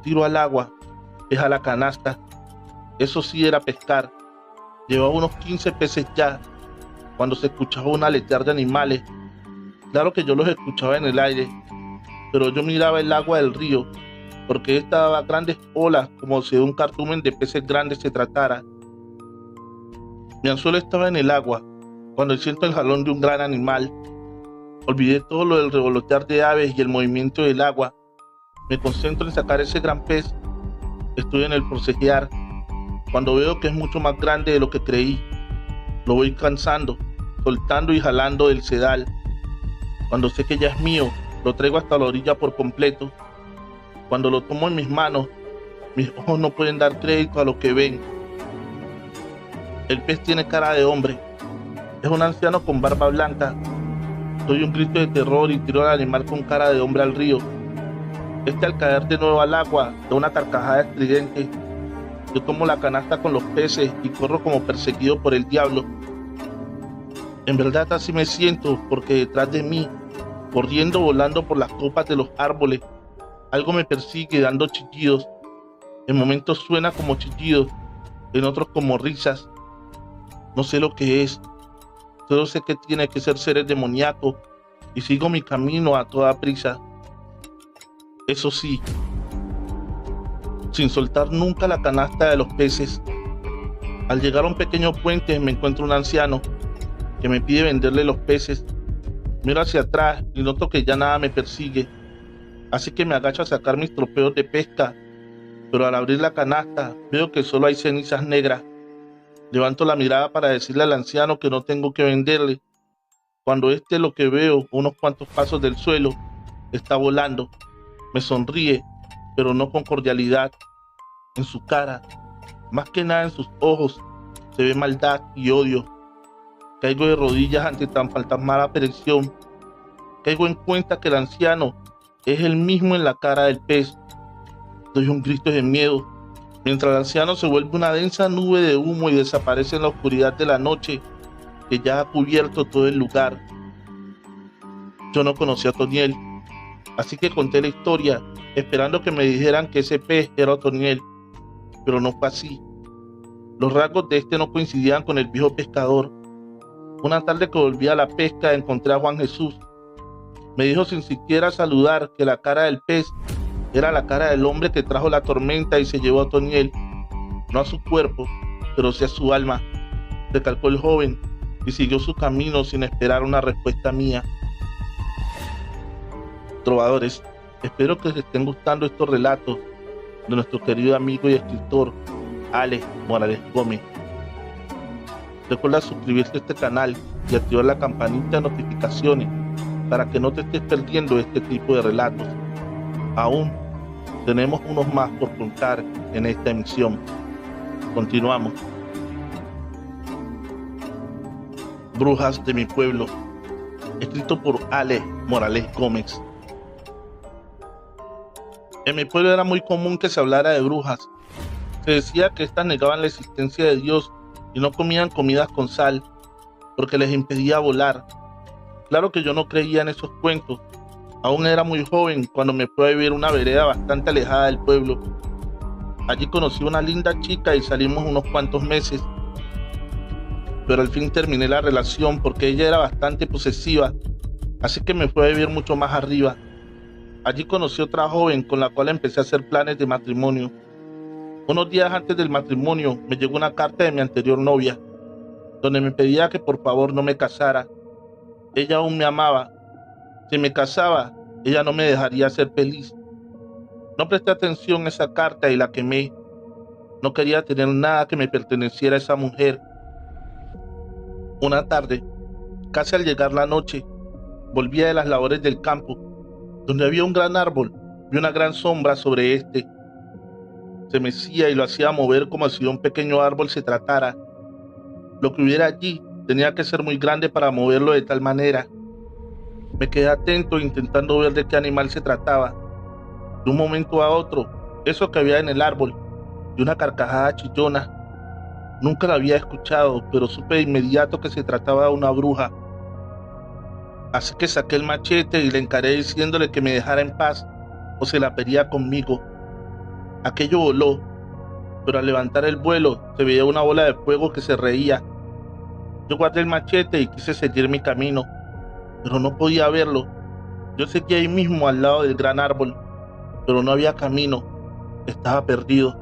Tiro al agua, es a la canasta. Eso sí era pescar. Llevaba unos 15 peces ya, cuando se escuchaba un aletear de animales. Claro que yo los escuchaba en el aire, pero yo miraba el agua del río, porque esta daba grandes olas como si de un cardumen de peces grandes se tratara. Mi anzuelo estaba en el agua, cuando siento el jalón de un gran animal. Olvidé todo lo del revolotear de aves y el movimiento del agua. Me concentro en sacar ese gran pez. Estoy en el forcejear, cuando veo que es mucho más grande de lo que creí. Lo voy cansando, soltando y jalando del sedal. Cuando sé que ya es mío, lo traigo hasta la orilla por completo. Cuando lo tomo en mis manos, mis ojos no pueden dar crédito a lo que ven. El pez tiene cara de hombre. Es un anciano con barba blanca. Doy un grito de terror y tiro al animal con cara de hombre al río. Al caer de nuevo al agua, da una carcajada estridente. Yo tomo la canasta con los peces y corro como perseguido por el diablo. En verdad así me siento, porque detrás de mí, corriendo, volando por las copas de los árboles, algo me persigue dando chillidos. En momentos suena como chillidos, en otros como risas. No sé lo que es. Solo sé que tiene que ser seres demoníacos y sigo mi camino a toda prisa. Eso sí, sin soltar nunca la canasta de los peces. Al llegar a un pequeño puente me encuentro un anciano que me pide venderle los peces. Miro hacia atrás y noto que ya nada me persigue, así que me agacho a sacar mis tropeos de pesca, pero al abrir la canasta veo que solo hay cenizas negras. Levanto la mirada para decirle al anciano que no tengo que venderle, cuando lo que veo, unos cuantos pasos del suelo, está volando. Me sonríe, pero no con cordialidad. En su cara, más que nada en sus ojos, se ve maldad y odio. Caigo de rodillas ante tan fantasmal aparición. Caigo en cuenta que el anciano es el mismo en la cara del pez. Doy un grito de miedo. mientras el anciano se vuelve una densa nube de humo y desaparece en la oscuridad de la noche que ya ha cubierto todo el lugar. Yo no conocí a Otoniel, así que conté la historia, esperando que me dijeran que ese pez era Otoniel, pero no fue así. Los rasgos de este no coincidían con el viejo pescador. Una tarde que volví a la pesca encontré a Juan Jesús. Me dijo sin siquiera saludar que la cara del pez era la cara del hombre que trajo la tormenta y se llevó a Otoniel, no a su cuerpo, pero sí a su alma, recalcó el joven y siguió su camino sin esperar una respuesta mía. Trovadores, espero que les estén gustando estos relatos de nuestro querido amigo y escritor Ale Morales Gómez. Recuerda suscribirte a este canal y activar la campanita de notificaciones para que no te estés perdiendo este tipo de relatos. Aún tenemos unos más por contar en esta emisión. Continuamos. Brujas de mi pueblo, escrito por Ale Morales Gómez. En mi pueblo era muy común que se hablara de brujas. Se decía que éstas negaban la existencia de Dios y no comían comidas con sal, porque les impedía volar. Claro que yo no creía en esos cuentos. Aún era muy joven cuando me fui a vivir una vereda bastante alejada del pueblo. Allí conocí a una linda chica y salimos unos cuantos meses. Pero al fin terminé la relación porque ella era bastante posesiva, así que me fui a vivir mucho más arriba. Allí conocí a otra joven con la cual empecé a hacer planes de matrimonio. Unos días antes del matrimonio me llegó una carta de mi anterior novia, donde me pedía que por favor no me casara. Ella aún me amaba. Si me casaba, ella no me dejaría ser feliz. No presté atención a esa carta y la quemé. No quería tener nada que me perteneciera a esa mujer. Una tarde, casi al llegar la noche, volvía de las labores del campo, donde había un gran árbol y una gran sombra sobre este. Se mecía y lo hacía mover como si de un pequeño árbol se tratara. Lo que hubiera allí tenía que ser muy grande para moverlo de tal manera. Me quedé atento intentando ver de qué animal se trataba. De un momento a otro, eso que había en el árbol, de una carcajada chillona. Nunca la había escuchado, pero supe de inmediato que se trataba de una bruja. Así que saqué el machete y le encaré diciéndole que me dejara en paz o se la pelearía conmigo. Aquello voló, pero al levantar el vuelo se veía una bola de fuego que se reía. Yo guardé el machete y quise seguir mi camino, pero no podía verlo. Yo seguía ahí mismo al lado del gran árbol, pero no había camino. Estaba perdido.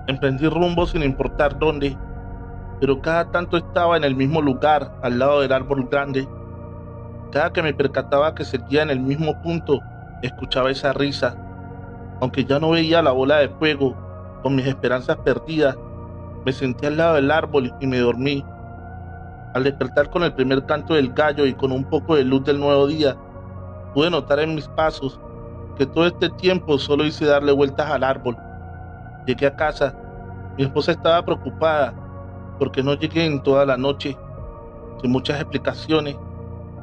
Emprendí rumbo sin importar dónde, pero cada tanto estaba en el mismo lugar, al lado del árbol grande. Cada que me percataba que seguía en el mismo punto, escuchaba esa risa. Aunque ya no veía la bola de fuego, con mis esperanzas perdidas, me senté al lado del árbol y me dormí. Al despertar con el primer canto del gallo y con un poco de luz del nuevo día, pude notar en mis pasos que todo este tiempo solo hice darle vueltas al árbol. Llegué a casa. Mi esposa estaba preocupada porque no llegué en toda la noche. Sin muchas explicaciones,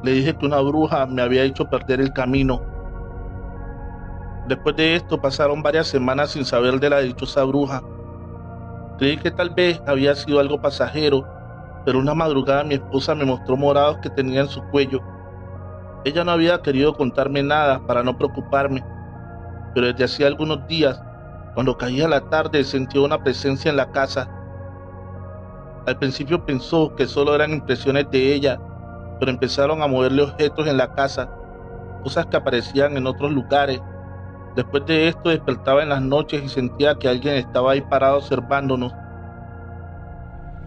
le dije que una bruja me había hecho perder el camino. Después de esto pasaron varias semanas sin saber de la dichosa bruja. Creí que tal vez había sido algo pasajero, pero una madrugada mi esposa me mostró morados que tenía en su cuello. Ella no había querido contarme nada para no preocuparme, pero desde hacía algunos días, cuando caía la tarde, sentía una presencia en la casa. Al principio pensó que solo eran impresiones de ella, pero empezaron a moverle objetos en la casa, cosas que aparecían en otros lugares. Después de esto despertaba en las noches y sentía que alguien estaba ahí parado observándonos.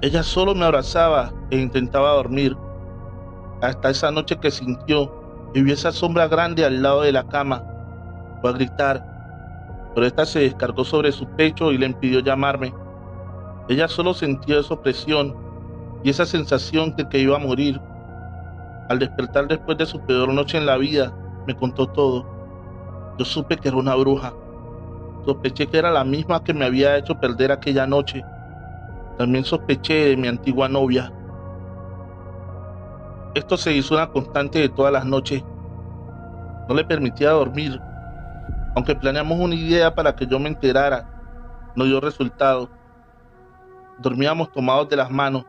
Ella solo me abrazaba e intentaba dormir, hasta esa noche que sintió y vio esa sombra grande al lado de la cama. Fue a gritar, pero esta se descargó sobre su pecho y le impidió llamarme. Ella solo sentía esa opresión y esa sensación de que iba a morir. Al despertar después de su peor noche en la vida, me contó todo. Yo supe que era una bruja. Sospeché que era la misma que me había hecho perder aquella noche. También sospeché de mi antigua novia. Esto se hizo una constante de todas las noches. No le permitía dormir, aunque planeamos una idea para que yo me enterara. no dio resultado. Dormíamos tomados de las manos,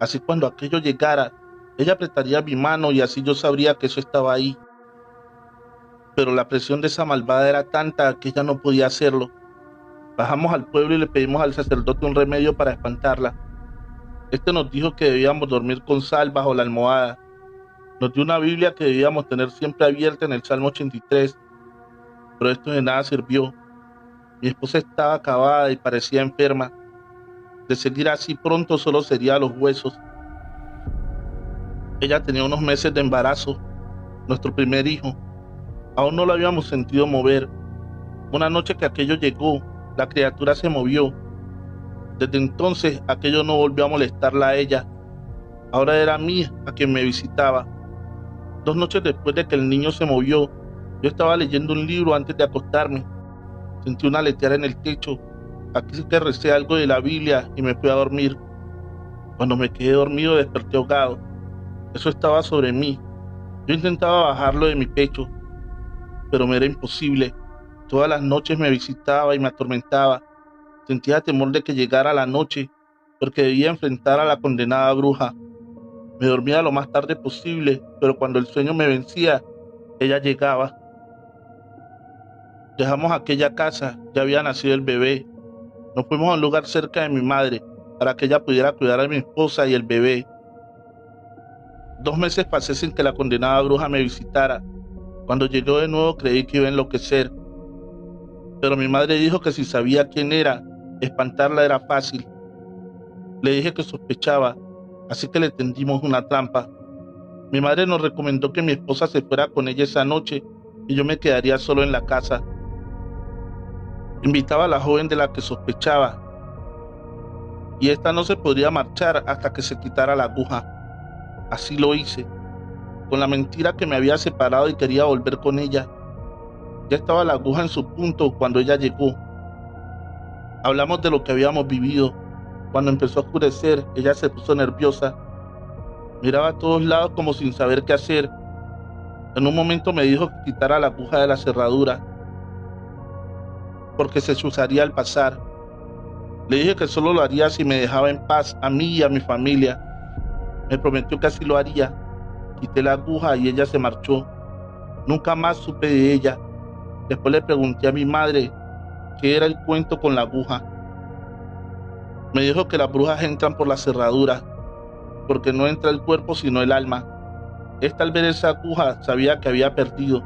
así cuando aquello llegara, ella apretaría mi mano y así yo sabría que eso estaba ahí. Pero la presión de esa malvada era tanta que ella no podía hacerlo. Bajamos al pueblo y le pedimos al sacerdote un remedio para espantarla. Este nos dijo que debíamos dormir con sal bajo la almohada. Nos dio una Biblia que debíamos tener siempre abierta en el Salmo 83, pero esto de nada sirvió. Mi esposa estaba acabada y parecía enferma. De seguir así pronto solo sería los huesos. Ella tenía unos meses de embarazo, nuestro primer hijo. Aún no lo habíamos sentido mover. Una noche que aquello llegó, la criatura se movió. Desde entonces aquello no volvió a molestarla a ella. Ahora era a mí a quien me visitaba. 2 noches después de que el niño se movió, yo estaba leyendo un libro antes de acostarme. Sentí una aletear en el techo. Aquí sí que recé algo de la Biblia y me fui a dormir. Cuando me quedé dormido desperté ahogado. Eso estaba sobre mí. Yo intentaba bajarlo de mi pecho, pero me era imposible. Todas las noches me visitaba y me atormentaba. Sentía temor de que llegara la noche, porque debía enfrentar a la condenada bruja. Me dormía lo más tarde posible, pero cuando el sueño me vencía, ella llegaba. Dejamos aquella casa, ya había nacido el bebé. Nos fuimos a un lugar cerca de mi madre, para que ella pudiera cuidar a mi esposa y el bebé. 2 meses pasé sin que la condenada bruja me visitara. Cuando llegó de nuevo creí que iba a enloquecer. Pero mi madre dijo que si sabía quién era, espantarla era fácil. Le dije que sospechaba, así que le tendimos una trampa. Mi madre nos recomendó que mi esposa se fuera con ella esa noche y yo me quedaría solo en la casa. Invitaba a la joven de la que sospechaba, y esta no se podría marchar hasta que se quitara la aguja. Así lo hice, con la mentira que me había separado y quería volver con ella. Ya estaba la aguja en su punto cuando ella llegó. Hablamos de lo que habíamos vivido. Cuando empezó a oscurecer, ella se puso nerviosa. Miraba a todos lados como sin saber qué hacer. En un momento me dijo que quitara la aguja de la cerradura, porque se chuzaría al pasar. Le dije que solo lo haría si me dejaba en paz a mí y a mi familia. Me prometió que así lo haría. Quité la aguja y ella se marchó. Nunca más supe de ella. Después le pregunté a mi madre qué era el cuento con la aguja. Me dijo que las brujas entran por la cerradura, porque no entra el cuerpo sino el alma. Esta, al ver esa aguja, sabía que había perdido.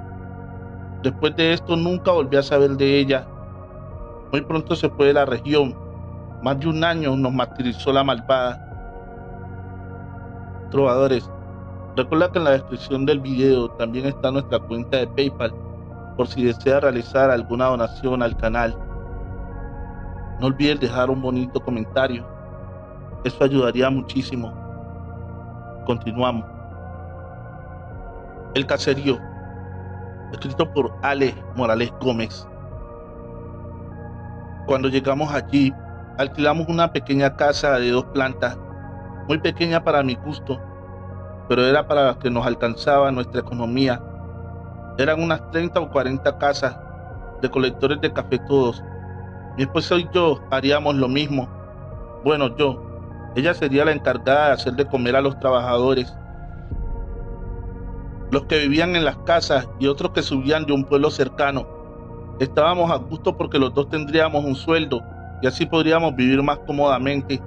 Después de esto nunca volví a saber de ella. Muy pronto se fue de la región. Más de 1 año nos martirizó la malvada. Trovadores, recuerda que en la descripción del video también está nuestra cuenta de PayPal, por si desea realizar alguna donación al canal. No olvides dejar un bonito comentario. Eso ayudaría muchísimo. Continuamos. El caserío, escrito por Ale Morales Gómez. Cuando llegamos allí, alquilamos una pequeña casa de 2 plantas, muy pequeña para mi gusto, pero era para la que nos alcanzaba nuestra economía. Eran unas 30 o 40 casas, de colectores de café todos. Mi esposa y yo haríamos lo mismo. Bueno, ella sería la encargada de hacer de comer a los trabajadores. Los que vivían en las casas y otros que subían de un pueblo cercano. Estábamos a gusto porque los dos tendríamos un sueldo y así podríamos vivir más cómodamente.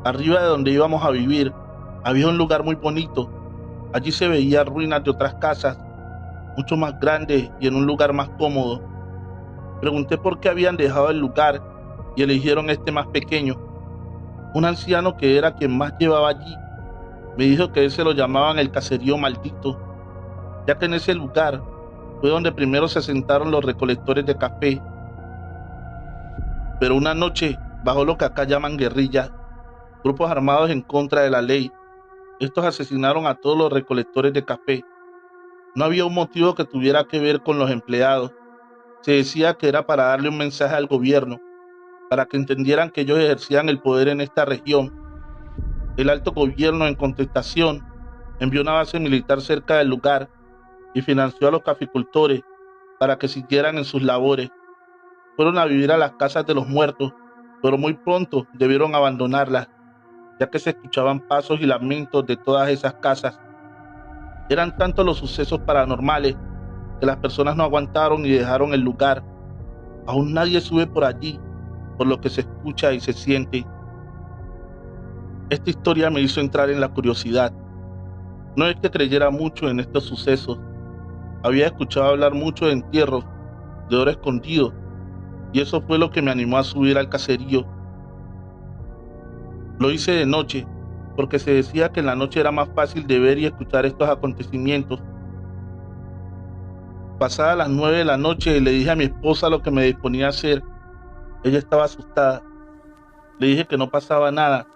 Arriba de donde íbamos a vivir había un lugar muy bonito. Allí se veían ruinas de otras casas, mucho más grandes y en un lugar más cómodo. Pregunté por qué habían dejado el lugar y eligieron este más pequeño. Un anciano que era quien más llevaba allí me dijo que ese lo llamaban el caserío maldito, ya que en ese lugar fue donde primero se asentaron los recolectores de café. Pero una noche bajó lo que acá llaman guerrilla, grupos armados en contra de la ley. Estos asesinaron a todos los recolectores de café. No había un motivo que tuviera que ver con los empleados. Se decía que era para darle un mensaje al gobierno, para que entendieran que ellos ejercían el poder en esta región. El alto gobierno, en contestación, envió una base militar cerca del lugar y financió a los caficultores para que siguieran en sus labores. fueron a vivir a las casas de los muertos, pero muy pronto debieron abandonarlas, ya que se escuchaban pasos y lamentos de todas esas casas. Eran tantos los sucesos paranormales que las personas no aguantaron y dejaron el lugar. Aún nadie sube por allí, por lo que se escucha y se siente. Esta historia me hizo entrar en la curiosidad. No es que creyera mucho en estos sucesos. Había escuchado hablar mucho de entierros, de oro escondido, y eso fue lo que me animó a subir al caserío. Lo hice de noche, porque se decía que en la noche era más fácil de ver y escuchar estos acontecimientos. Pasadas las 9 de la noche le dije a mi esposa lo que me disponía a hacer. Ella estaba asustada. Le dije que no pasaba nada.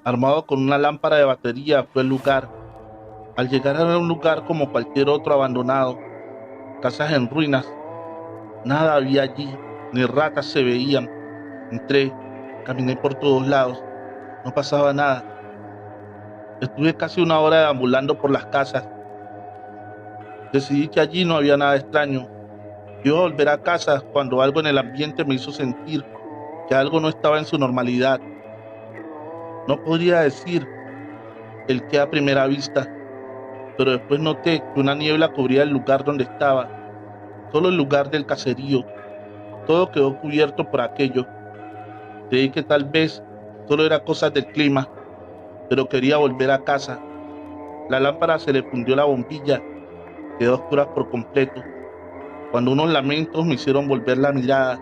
Armado con una lámpara de batería fue al lugar. Al llegar era un lugar como cualquier otro abandonado, casas en ruinas. Nada había allí, ni ratas se veían. Entré, caminé por todos lados, no pasaba nada. Estuve casi una hora deambulando por las casas. Decidí que allí no había nada extraño. Iba a volver a casa cuando algo en el ambiente me hizo sentir que algo no estaba en su normalidad. No podría decir el qué a primera vista, pero después noté que una niebla cubría el lugar donde estaba, solo el lugar del caserío. Todo quedó cubierto por aquello. Creí que tal vez solo era cosas del clima, pero quería volver a casa. La lámpara se le fundió la bombilla, quedó oscura por completo, cuando unos lamentos me hicieron volver la mirada.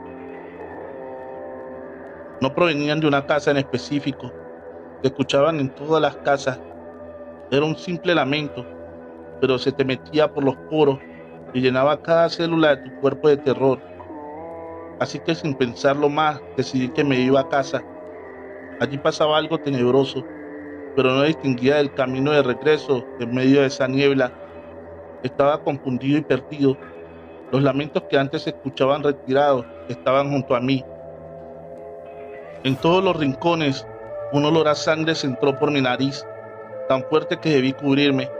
No provenían de una casa en específico, se escuchaban en todas las casas. Era un simple lamento, pero se te metía por los poros y llenaba cada célula de tu cuerpo de terror. Así que sin pensarlo más, decidí que me iba a casa. Allí pasaba algo tenebroso, pero no distinguía el camino de regreso en medio de esa niebla. Estaba confundido y perdido. Los lamentos que antes se escuchaban retirados estaban junto a mí. En todos los rincones, un olor a sangre se entró por mi nariz, tan fuerte que debí cubrirme.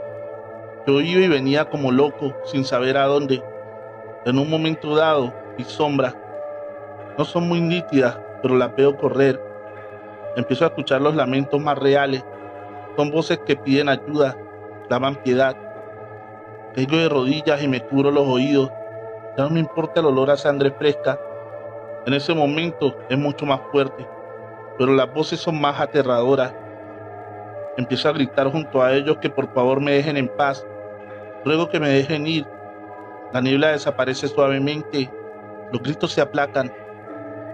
Yo iba y venía como loco, sin saber a dónde. En un momento dado, vi sombras. No son muy nítidas, pero las veo correr. Empiezo a escuchar los lamentos más reales. Son voces que piden ayuda, claman piedad. Caigo de rodillas y me cubro los oídos. Ya no me importa el olor a sangre fresca. En ese momento es mucho más fuerte, pero las voces son más aterradoras. Empiezo a gritar junto a ellos que por favor me dejen en paz. Ruego que me dejen ir. La niebla desaparece suavemente. Los gritos se aplacan.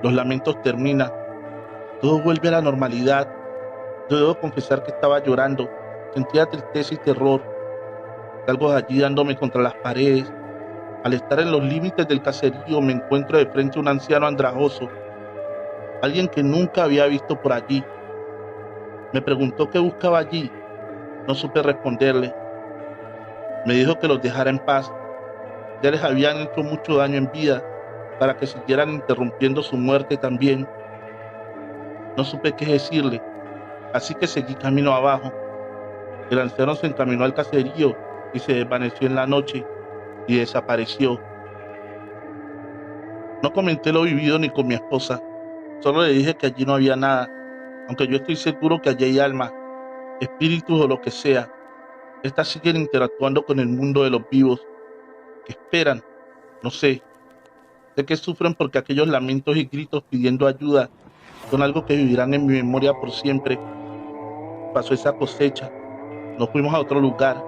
Los lamentos terminan. Todo vuelve a la normalidad. Yo debo confesar que estaba llorando. Sentía tristeza y terror. Salgo de allí dándome contra las paredes. Al estar en los límites del caserío me encuentro de frente a un anciano andrajoso. Alguien que nunca había visto por allí. Me preguntó qué buscaba allí. No supe responderle. Me dijo que los dejara en paz. Ya les habían hecho mucho daño en vida para que siguieran interrumpiendo su muerte también. No supe qué decirle, así que seguí camino abajo. El anciano se encaminó al caserío y se desvaneció en la noche y desapareció. No comenté lo vivido ni con mi esposa, solo le dije que allí no había nada, aunque yo estoy seguro que allí hay almas, espíritus o lo que sea. Estas siguen interactuando con el mundo de los vivos, que esperan, no sé. Sé que sufren porque aquellos lamentos y gritos pidiendo ayuda son algo que vivirán en mi memoria por siempre. Pasó esa cosecha, nos fuimos a otro lugar.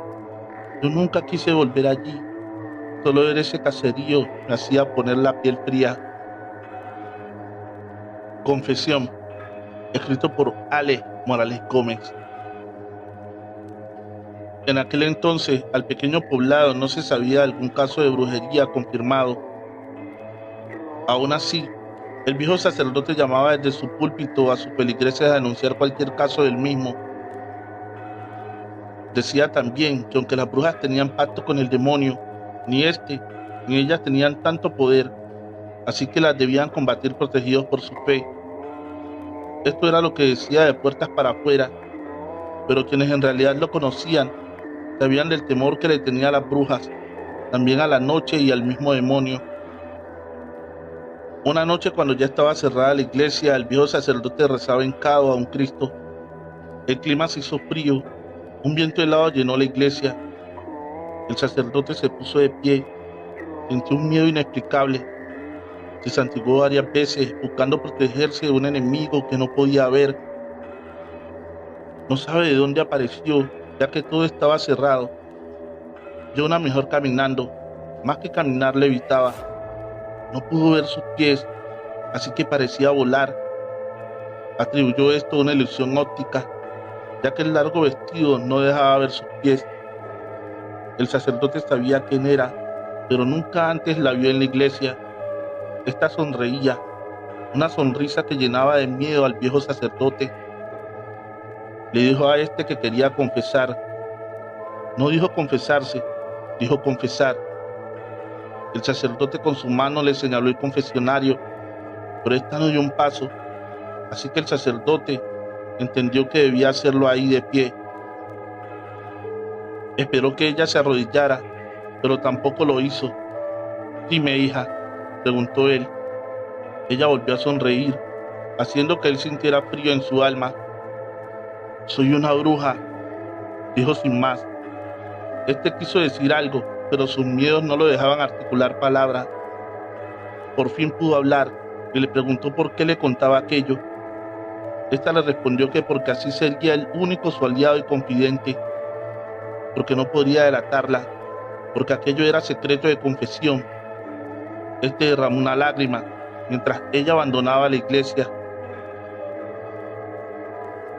Yo nunca quise volver allí. Solo ver ese caserío me hacía poner la piel fría. Confesión, escrito por Ale Morales Gómez. En aquel entonces, al pequeño poblado no se sabía de algún caso de brujería confirmado. Aún así, el viejo sacerdote llamaba desde su púlpito a sus feligreses a denunciar cualquier caso del mismo. Decía también que aunque las brujas tenían pacto con el demonio, ni este ni ellas tenían tanto poder, así que las debían combatir protegidos por su fe. Esto era lo que decía de puertas para afuera, pero quienes en realidad lo conocían sabían del temor que le tenía a las brujas, también a la noche y al mismo demonio. Una noche, cuando ya estaba cerrada la iglesia, el viejo sacerdote rezaba hincado a un Cristo. El clima se hizo frío, un viento helado llenó la iglesia. El sacerdote se puso de pie, sintió un miedo inexplicable. Se santiguó varias veces, buscando protegerse de un enemigo que no podía ver. No sabe de dónde apareció, ya que todo estaba cerrado. Vio una mujer caminando, más que caminar levitaba. No pudo ver sus pies, así que parecía volar. Atribuyó esto a una ilusión óptica, ya que el largo vestido no dejaba ver sus pies. El sacerdote sabía quién era, pero nunca antes la vio en la iglesia. Esta sonreía, una sonrisa que llenaba de miedo al viejo sacerdote. Le dijo a este que quería confesar. No dijo confesarse, dijo confesar. El sacerdote con su mano le señaló el confesionario, pero esta no dio un paso, así que el sacerdote entendió que debía hacerlo ahí de pie. Esperó que ella se arrodillara, pero tampoco lo hizo. Dime, hija, preguntó él. Ella volvió a sonreír, haciendo que él sintiera frío en su alma. Soy una bruja, dijo sin más. Este quiso decir algo, pero sus miedos no lo dejaban articular palabras. Por fin pudo hablar y le preguntó por qué le contaba aquello. Esta le respondió que porque así sería el único su aliado y confidente, porque no podría delatarla, porque aquello era secreto de confesión. Este derramó una lágrima mientras ella abandonaba la iglesia.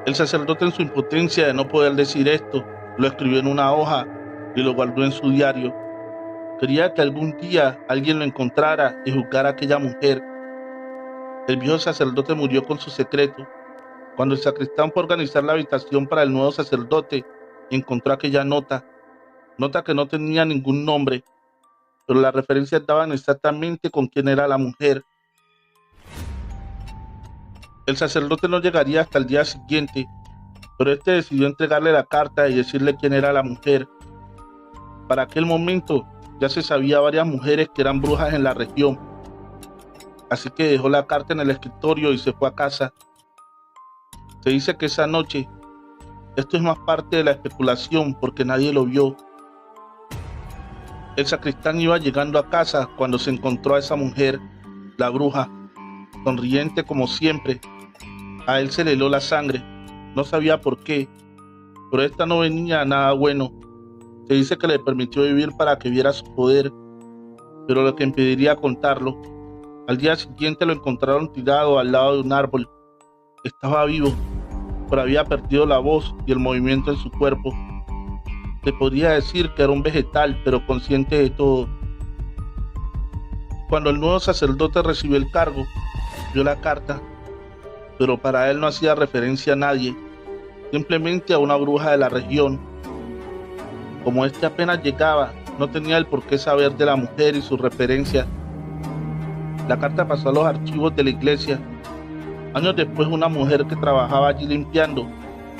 El sacerdote, en su impotencia de no poder decir esto, lo escribió en una hoja y lo guardó en su diario. Quería que algún día alguien lo encontrara y juzgara a aquella mujer. El viejo sacerdote murió con su secreto. Cuando el sacristán fue a organizar la habitación para el nuevo sacerdote, encontró aquella nota que no tenía ningún nombre, pero las referencias daban exactamente con quién era la mujer. El sacerdote no llegaría hasta el día siguiente, pero este decidió entregarle la carta y decirle quién era la mujer. Para aquel momento ya se sabía varias mujeres que eran brujas en la región, así que dejó la carta en el escritorio y se fue a casa. Se dice que esa noche, esto es más parte de la especulación porque nadie lo vio, el sacristán iba llegando a casa cuando se encontró a esa mujer, la bruja, sonriente como siempre. A él se le heló la sangre, no sabía por qué, pero esta no venía a nada bueno. Se dice que le permitió vivir para que viera su poder, pero lo que impediría contarlo. Al día siguiente lo encontraron tirado al lado de un árbol. Estaba vivo, pero había perdido la voz y el movimiento en su cuerpo. Se podría decir que era un vegetal, pero consciente de todo. Cuando el nuevo sacerdote recibió el cargo, vio la carta, pero para él no hacía referencia a nadie, simplemente a una bruja de la región. Como este apenas llegaba, no tenía el por qué saber de la mujer y sus referencias. La carta pasó a los archivos de la iglesia. Años después, una mujer que trabajaba allí limpiando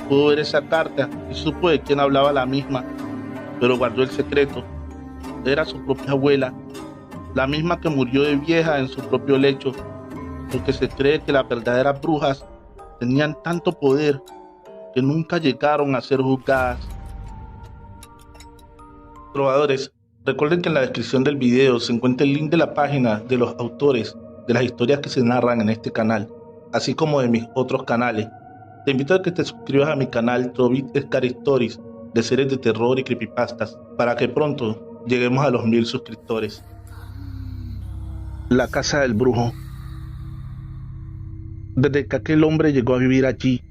pudo ver esa carta y supo de quién hablaba la misma, pero guardó el secreto. Era su propia abuela, la misma que murió de vieja en su propio lecho, porque se cree que las verdaderas brujas tenían tanto poder que nunca llegaron a ser juzgadas. Trovadores, recuerden que en la descripción del video se encuentra el link de la página de los autores de las historias que se narran en este canal, así como de mis otros canales. Te invito a que te suscribas a mi canal Trovit Scary Stories, de series de terror y creepypastas, para que pronto lleguemos a los 1000 suscriptores. La casa del brujo. Desde que aquel hombre llegó a vivir allí,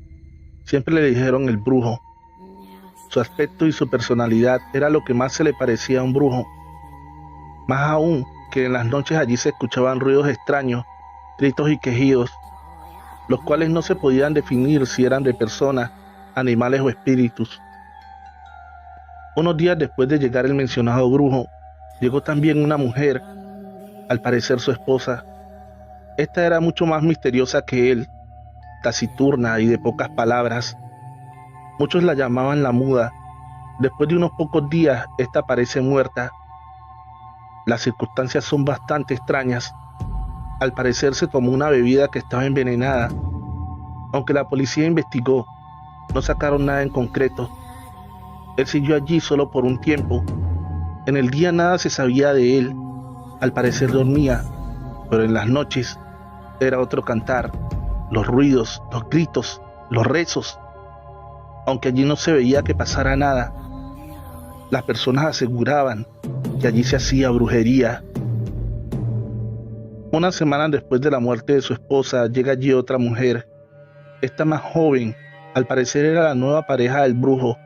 siempre le dijeron el brujo. Su aspecto y su personalidad era lo que más se le parecía a un brujo. Más aún que en las noches allí se escuchaban ruidos extraños, gritos y quejidos, los cuales no se podían definir si eran de personas, animales o espíritus. Unos días después de llegar el mencionado brujo, llegó también una mujer, al parecer su esposa. Esta era mucho más misteriosa que él, taciturna y de pocas palabras. Muchos la llamaban la muda. Después de unos pocos días, esta aparece muerta. Las circunstancias son bastante extrañas. Al parecer se tomó una bebida que estaba envenenada. Aunque la policía investigó, no sacaron nada en concreto. Él siguió allí solo por un tiempo. En el día nada se sabía de él. Al parecer dormía, pero en las noches era otro cantar. Los ruidos, los gritos, los rezos. Aunque allí no se veía que pasara nada, las personas aseguraban que allí se hacía brujería. Unas semanas después de la muerte de su esposa, llega allí otra mujer. Esta más joven, al parecer era la nueva pareja del brujo.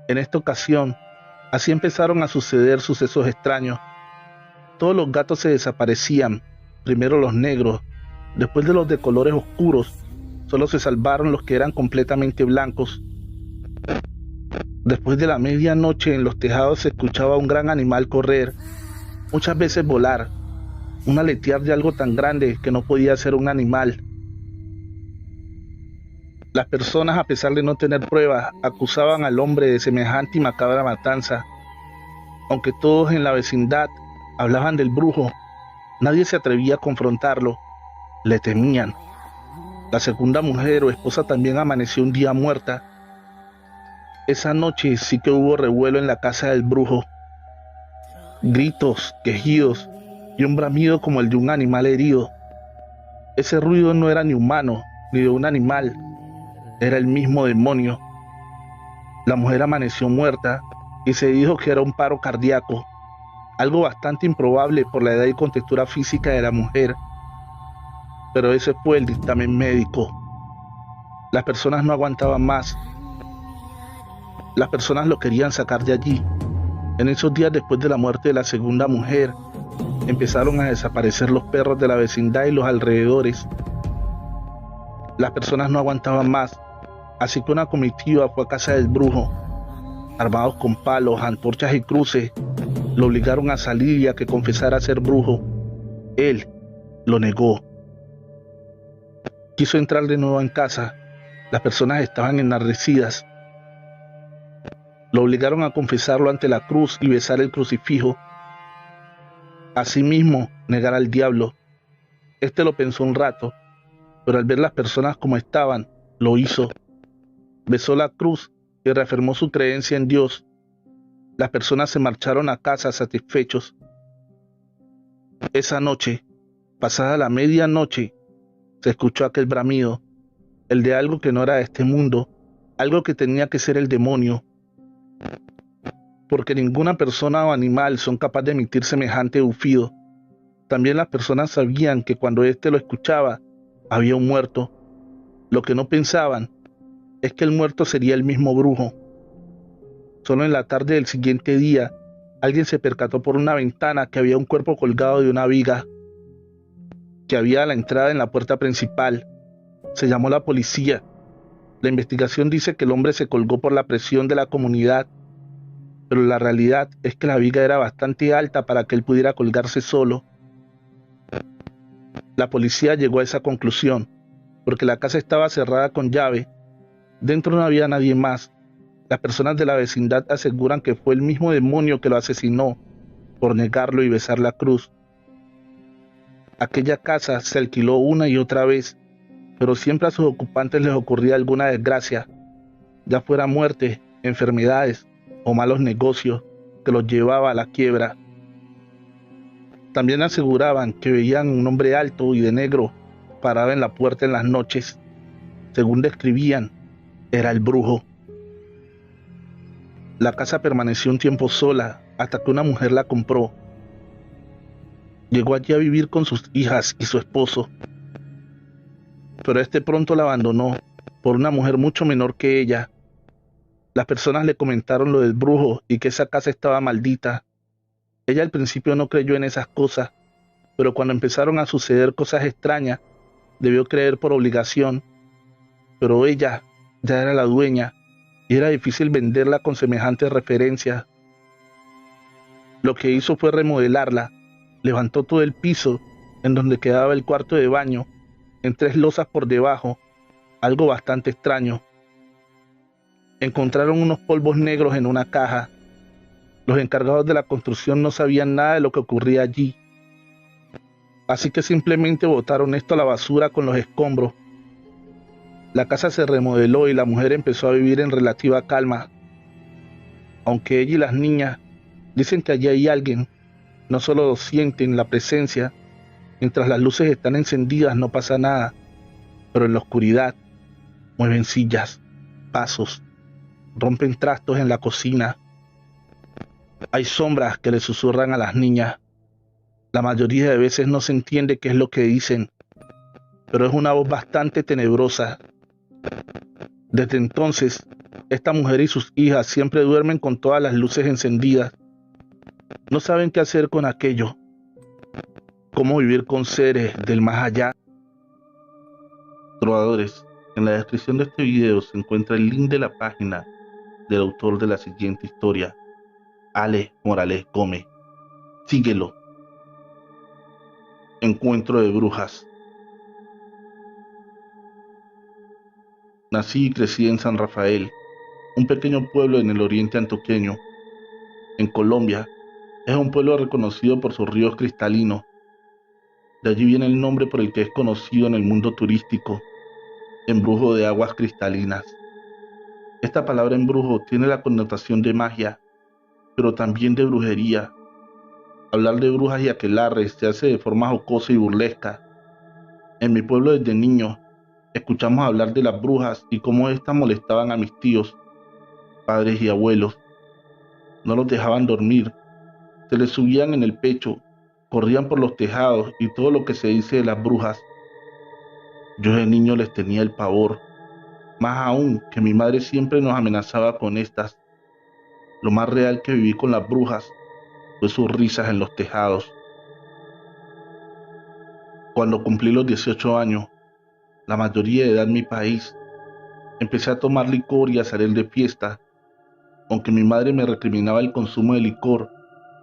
En esta ocasión, así empezaron a suceder sucesos extraños. Todos los gatos se desaparecían, primero los negros, después de los de colores oscuros, solo se salvaron los que eran completamente blancos. Después de la medianoche en los tejados se escuchaba un gran animal correr, muchas veces volar, un aletear de algo tan grande que no podía ser un animal. Las personas, a pesar de no tener pruebas, acusaban al hombre de semejante y macabra matanza. Aunque todos en la vecindad hablaban del brujo, nadie se atrevía a confrontarlo, le temían. La segunda mujer o esposa también amaneció un día muerta. Esa noche sí que hubo revuelo en la casa del brujo. Gritos, quejidos y un bramido como el de un animal herido. Ese ruido no era ni humano, ni de un animal, era el mismo demonio. La mujer amaneció muerta y se dijo que era un paro cardíaco, algo bastante improbable por la edad y contextura física de la mujer. Pero ese fue el dictamen médico. Las personas no aguantaban más. Las personas lo querían sacar de allí. En esos días después de la muerte de la segunda mujer, empezaron a desaparecer los perros de la vecindad y los alrededores. Las personas no aguantaban más, así que una comitiva fue a casa del brujo. Armados con palos, antorchas y cruces, lo obligaron a salir y a que confesara ser brujo. Él lo negó. Quiso entrar de nuevo en casa. Las personas estaban enardecidas. Lo obligaron a confesarlo ante la cruz y besar el crucifijo. Asimismo, negar al diablo. Este lo pensó un rato, pero al ver las personas como estaban, lo hizo. Besó la cruz y reafirmó su creencia en Dios. Las personas se marcharon a casa satisfechos. Esa noche, pasada la medianoche, se escuchó aquel bramido, el de algo que no era de este mundo, algo que tenía que ser el demonio. Porque ninguna persona o animal son capaces de emitir semejante bufido. También las personas sabían que cuando éste lo escuchaba, había un muerto. Lo que no pensaban es que el muerto sería el mismo brujo. Solo en la tarde del siguiente día, alguien se percató por una ventana que había un cuerpo colgado de una viga que había a la entrada en la puerta principal. Se llamó a la policía. La investigación dice que el hombre se colgó por la presión de la comunidad, pero la realidad es que la viga era bastante alta para que él pudiera colgarse solo. La policía llegó a esa conclusión, porque la casa estaba cerrada con llave. Dentro no había nadie más. Las personas de la vecindad aseguran que fue el mismo demonio que lo asesinó por negarlo y besar la cruz. Aquella casa se alquiló una y otra vez, pero siempre a sus ocupantes les ocurría alguna desgracia, ya fuera muerte, enfermedades o malos negocios que los llevaba a la quiebra. También aseguraban que veían un hombre alto y de negro parado en la puerta en las noches. Según describían, era el brujo. La casa permaneció un tiempo sola hasta que una mujer la compró. Llegó allí a vivir con sus hijas y su esposo, pero este pronto la abandonó por una mujer mucho menor que ella. Las personas le comentaron lo del brujo y que esa casa estaba maldita. Ella al principio no creyó en esas cosas, pero cuando empezaron a suceder cosas extrañas, debió creer por obligación. Pero ella ya era la dueña y era difícil venderla con semejantes referencias. Lo que hizo fue remodelarla. Levantó todo el piso en donde quedaba el cuarto de baño, en 3 losas por debajo, algo bastante extraño. Encontraron unos polvos negros en una caja. Los encargados de la construcción no sabían nada de lo que ocurría allí. así que simplemente botaron esto a la basura con los escombros. La casa se remodeló y la mujer empezó a vivir en relativa calma. Aunque ella y las niñas dicen que allí hay alguien, no solo sienten la presencia. Mientras las luces están encendidas no pasa nada, pero en la oscuridad mueven sillas, pasos, rompen trastos en la cocina. Hay sombras que le susurran a las niñas. La mayoría de veces no se entiende qué es lo que dicen, pero es una voz bastante tenebrosa. Desde entonces, esta mujer y sus hijas siempre duermen con todas las luces encendidas. No saben qué hacer con aquello, cómo vivir con seres del más allá. Trovadores, en la descripción de este video se encuentra el link de la página del autor de la siguiente historia, Alex Morales Gómez. Síguelo. Encuentro de brujas. Nací y crecí en San Rafael, un pequeño pueblo en el oriente antioqueño. En Colombia, es un pueblo reconocido por sus ríos cristalinos. De allí viene el nombre por el que es conocido en el mundo turístico, embrujo de aguas cristalinas. Esta palabra embrujo tiene la connotación de magia, pero también de brujería. Hablar de brujas y aquelarres se hace de forma jocosa y burlesca. En mi pueblo desde niño, escuchamos hablar de las brujas y cómo éstas molestaban a mis tíos, padres y abuelos. No los dejaban dormir, se les subían en el pecho, corrían por los tejados y todo lo que se dice de las brujas. Yo de niño les tenía el pavor, más aún que mi madre siempre nos amenazaba con estas. Lo más real que viví con las brujas fue sus risas en los tejados. Cuando cumplí los 18 años, la mayoría de edad en mi país, empecé a tomar licor y a salir de fiesta. Aunque mi madre me recriminaba el consumo de licor,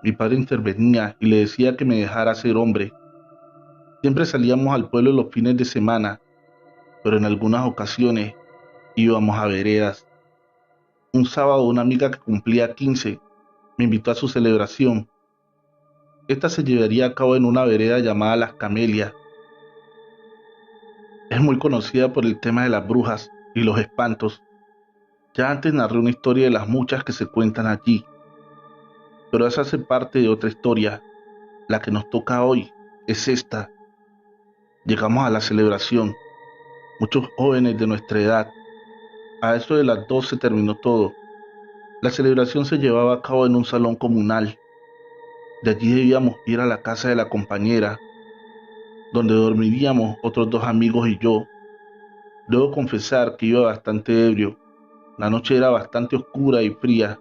mi padre intervenía y le decía que me dejara ser hombre. Siempre salíamos al pueblo los fines de semana, pero en algunas ocasiones íbamos a veredas. Un sábado una amiga que cumplía 15 me invitó a su celebración. Esta se llevaría a cabo en una vereda llamada Las Camelias. Es muy conocida por el tema de las brujas y los espantos. Ya antes narré una historia de las muchas que se cuentan allí, pero esa hace parte de otra historia. La que nos toca hoy es esta. Llegamos a la celebración, muchos jóvenes de nuestra edad. A eso de las 12 terminó todo. La celebración se llevaba a cabo en un salón comunal. De allí debíamos ir a la casa de la compañera, donde dormiríamos otros 2 amigos y yo. Debo confesar que iba bastante ebrio. La noche era bastante oscura y fría.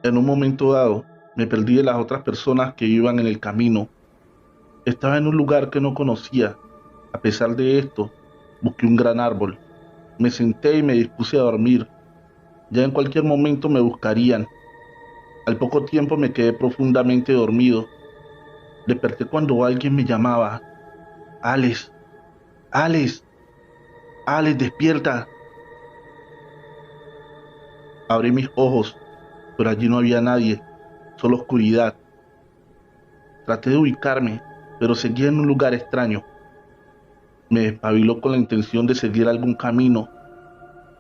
En un momento dado, me perdí de las otras personas que iban en el camino. Estaba en un lugar que no conocía. A pesar de esto, busqué un gran árbol. Me senté y me dispuse a dormir. Ya en cualquier momento me buscarían. Al poco tiempo me quedé profundamente dormido. Desperté cuando alguien me llamaba. Alex, Alex, Alex, despierta. Abrí mis ojos, pero allí no había nadie, solo oscuridad. Traté de ubicarme, pero seguía en un lugar extraño. Me despabiló con la intención de seguir algún camino,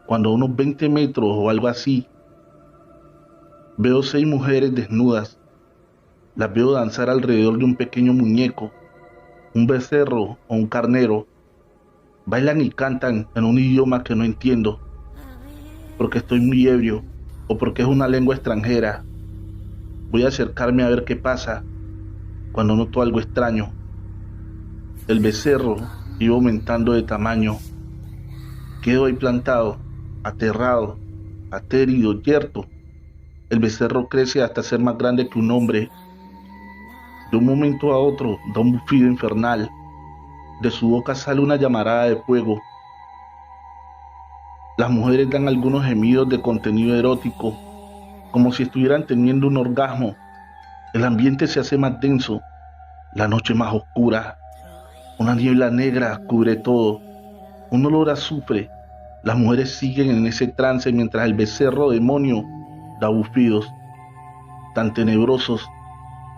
cuando a unos 20 metros o algo así, veo 6 mujeres desnudas. Las veo danzar alrededor de un pequeño muñeco, un becerro o un carnero. Bailan y cantan en un idioma que no entiendo, porque estoy muy ebrio o porque es una lengua extranjera. Voy a acercarme a ver qué pasa, cuando noto algo extraño. El becerro iba aumentando de tamaño. Quedo ahí plantado, aterrado, aterido, yerto. El becerro crece hasta ser más grande que un hombre. De un momento a otro da un bufido infernal. De su boca sale una llamarada de fuego. Las mujeres dan algunos gemidos de contenido erótico, como si estuvieran teniendo un orgasmo. El ambiente se hace más denso, la noche más oscura. Una niebla negra cubre todo, un olor a azufre. Las mujeres siguen en ese trance mientras el becerro demonio da bufidos tan tenebrosos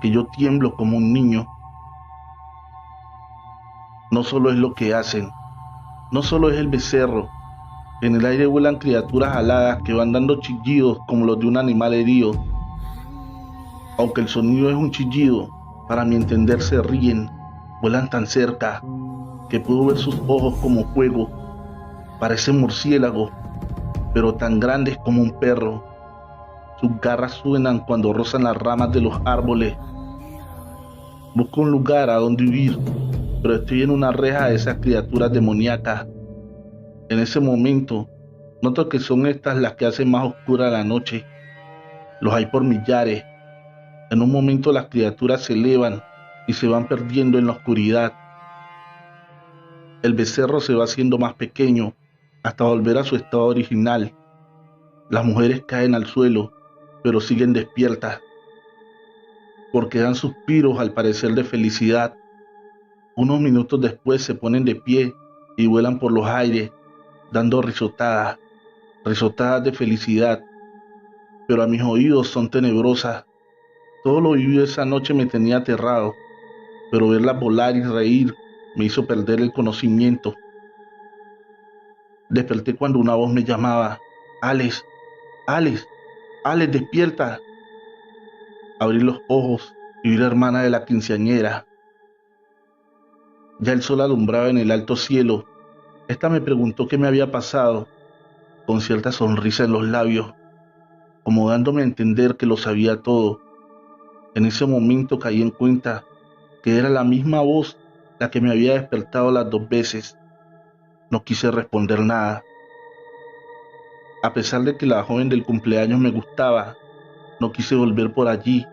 que yo tiemblo como un niño. no solo es lo que hacen, no solo es el becerro. En el aire vuelan criaturas aladas que van dando chillidos como los de un animal herido. Aunque el sonido es un chillido, para mi entender se ríen, vuelan tan cerca que puedo ver sus ojos como fuego. Parecen murciélagos, pero tan grandes como un perro. Sus garras suenan cuando rozan las ramas de los árboles. Busco un lugar a donde huir, pero estoy en una reja de esas criaturas demoníacas. En ese momento, noto que son estas las que hacen más oscura la noche. Los hay por millares. En un momento las criaturas se elevan y se van perdiendo en la oscuridad. El becerro se va haciendo más pequeño hasta volver a su estado original. Las mujeres caen al suelo, pero siguen despiertas, porque dan suspiros al parecer de felicidad. Unos minutos después se ponen de pie y vuelan por los aires, dando risotadas, risotadas de felicidad, pero a mis oídos son tenebrosas. Todo lo vivido esa noche me tenía aterrado, pero verlas volar y reír me hizo perder el conocimiento. Desperté cuando una voz me llamaba: Alex, Alex, Alex, despierta. Abrí los ojos y vi a la hermana de la quinceañera. Ya el sol alumbraba en el alto cielo. Esta me preguntó qué me había pasado, con cierta sonrisa en los labios, como dándome a entender que lo sabía todo. En ese momento caí en cuenta que era la misma voz la que me había despertado las 2 veces. No quise responder nada. A pesar de que la joven del cumpleaños me gustaba, no quise volver por allí.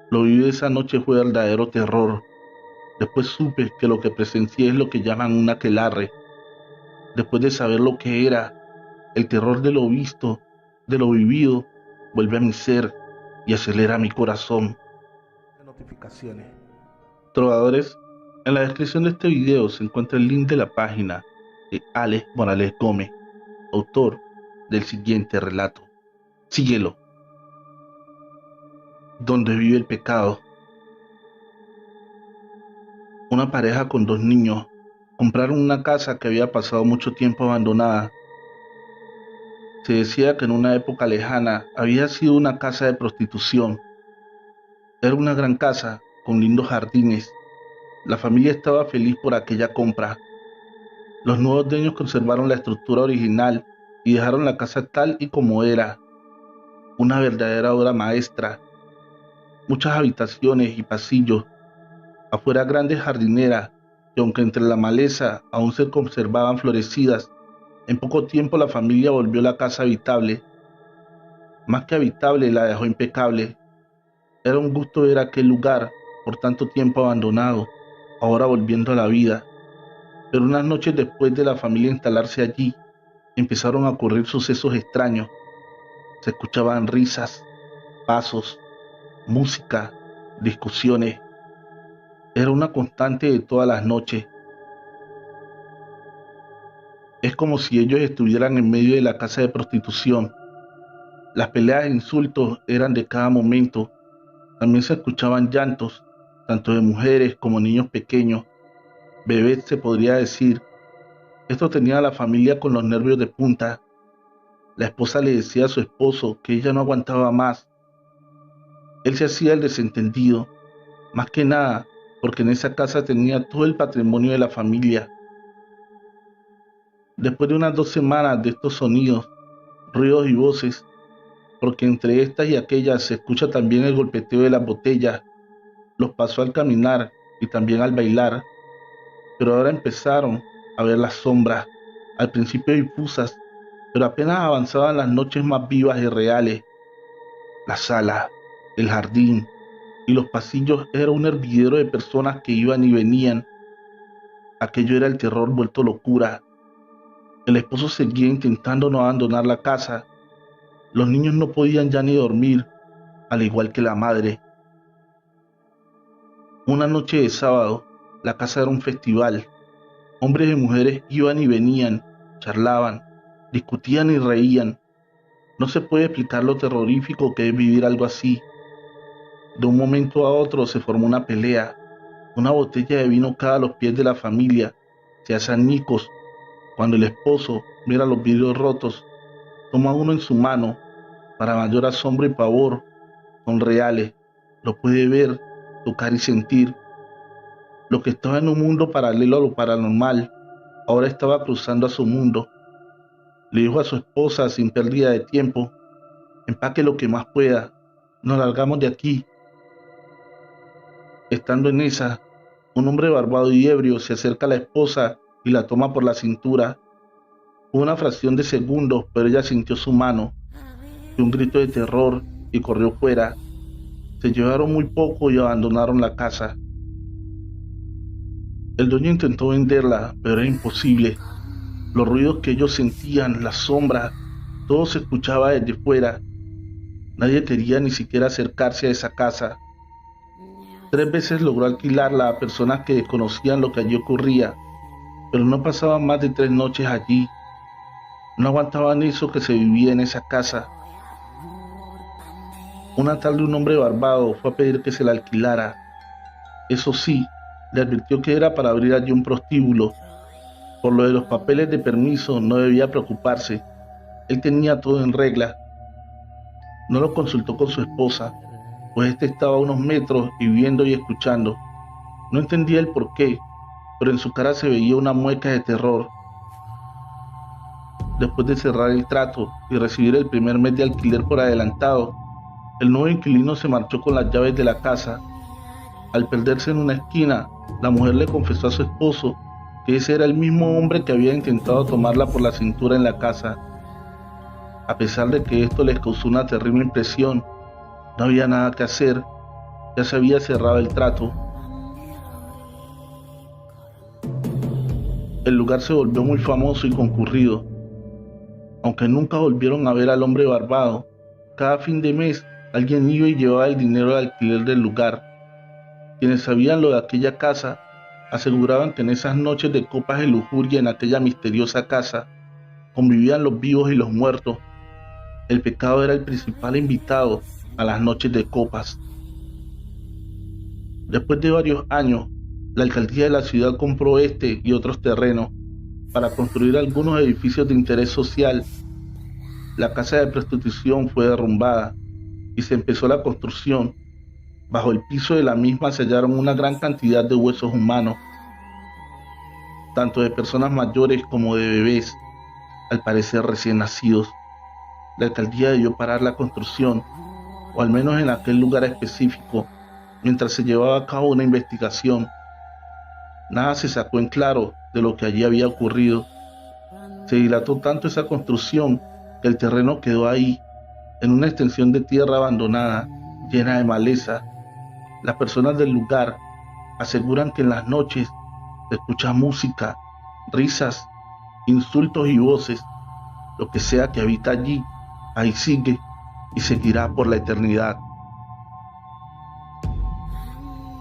Lo vivido esa noche fue verdadero terror. Después supe que lo que presencié es lo que llaman un aquelarre. Después de saber lo que era, el terror de lo visto, de lo vivido, vuelve a mi ser y acelera mi corazón. Notificaciones. Trovadores, en la descripción de este video se encuentra el link de la página de Alex Morales Gómez, autor del siguiente relato. Síguelo. Donde vive el pecado. Una pareja con 2 niños compraron una casa que había pasado mucho tiempo abandonada. Se decía que en una época lejana había sido una casa de prostitución. Era una gran casa con lindos jardines. La familia estaba feliz por aquella compra. Los nuevos dueños conservaron la estructura original y dejaron la casa tal y como era, una verdadera obra maestra. Muchas habitaciones y pasillos, afuera grandes jardineras, que aunque entre la maleza aún se conservaban florecidas, en poco tiempo la familia volvió la casa habitable. Más que habitable, la dejó impecable. Era un gusto ver aquel lugar, por tanto tiempo abandonado, ahora volviendo a la vida. Pero unas noches después de la familia instalarse allí, empezaron a ocurrir sucesos extraños. Se escuchaban risas, pasos, música, discusiones. Era una constante de todas las noches. Es como si ellos estuvieran en medio de la casa de prostitución. Las peleas e insultos eran de cada momento. También se escuchaban llantos, tanto de mujeres como niños pequeños, bebés se podría decir. Esto tenía a la familia con los nervios de punta. La esposa le decía a su esposo que ella no aguantaba más. Él se hacía el desentendido, más que nada porque en esa casa tenía todo el patrimonio de la familia. Después de unas 2 semanas de estos sonidos, ruidos y voces, porque entre estas y aquellas se escucha también el golpeteo de las botellas, los pasos al caminar y también al bailar, pero ahora empezaron a ver las sombras, al principio difusas, pero apenas avanzaban las noches más vivas y reales. La sala, el jardín y los pasillos era un hervidero de personas que iban y venían. Aquello era el terror vuelto locura. El esposo seguía intentando no abandonar la casa. Los niños no podían ya ni dormir, al igual que la madre. Una noche de sábado, la casa era un festival. Hombres y mujeres iban y venían, charlaban, discutían y reían. No se puede explicar lo terrorífico que es vivir algo así. De un momento a otro se formó una pelea. Una botella de vino cae a los pies de la familia, se hace añicos. Cuando el esposo mira los vidrios rotos, toma uno en su mano. Para mayor asombro y pavor, son reales. Lo puede ver, tocar y sentir. Lo que estaba en un mundo paralelo a lo paranormal, ahora estaba cruzando a su mundo. Le dijo a su esposa sin pérdida de tiempo: empaque lo que más pueda, nos largamos de aquí. Estando en esa, un hombre barbado y ebrio se acerca a la esposa y la toma por la cintura. Fue una fracción de segundos, pero ella sintió su mano, dio un grito de terror y corrió fuera. Se llevaron muy poco y abandonaron la casa. El dueño intentó venderla, pero era imposible. Los ruidos que ellos sentían, las sombras, todo se escuchaba desde fuera. Nadie quería ni siquiera acercarse a esa casa. 3 veces logró alquilarla a personas que desconocían lo que allí ocurría, pero no pasaban más de 3 noches allí. No aguantaban eso que se vivía en esa casa. Una tarde un hombre barbado fue a pedir que se la alquilara. Eso sí, le advirtió que era para abrir allí un prostíbulo. Por lo de los papeles de permiso no debía preocuparse. Él tenía todo en regla. No lo consultó con su esposa, pues éste estaba a unos metros y viendo y escuchando. No entendía el porqué, pero en su cara se veía una mueca de terror. Después de cerrar el trato y recibir el primer mes de alquiler por adelantado, el nuevo inquilino se marchó con las llaves de la casa. Al perderse en una esquina, la mujer le confesó a su esposo que ese era el mismo hombre que había intentado tomarla por la cintura en la casa. A pesar de que esto les causó una terrible impresión, no había nada que hacer, ya se había cerrado el trato. El lugar se volvió muy famoso y concurrido. Aunque nunca volvieron a ver al hombre barbado, cada fin de mes alguien iba y llevaba el dinero de alquiler del lugar. Quienes sabían lo de aquella casa aseguraban que en esas noches de copas y lujuria en aquella misteriosa casa convivían los vivos y los muertos. El pecado era el principal invitado a las noches de copas. Después de varios años, la alcaldía de la ciudad compró este y otros terrenos para construir algunos edificios de interés social. La casa de prostitución fue derrumbada y se empezó la construcción. Bajo el piso de la misma se hallaron una gran cantidad de huesos humanos, tanto de personas mayores como de bebés, al parecer recién nacidos. La alcaldía debió parar la construcción, o al menos en aquel lugar específico, mientras se llevaba a cabo una investigación. Nada se sacó en claro de lo que allí había ocurrido. Se dilató tanto esa construcción que el terreno quedó ahí, en una extensión de tierra abandonada, llena de maleza. Las personas del lugar aseguran que en las noches se escucha música, risas, insultos y voces. Lo que sea que habita allí, ahí sigue y seguirá por la eternidad.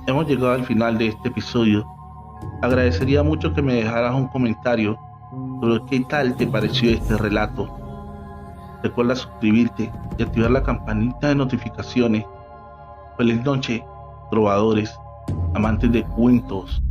Hemos llegado al final de este episodio. Agradecería mucho que me dejaras un comentario sobre qué tal te pareció este relato. Recuerda suscribirte y activar la campanita de notificaciones. Feliz noche, trovadores, amantes de cuentos.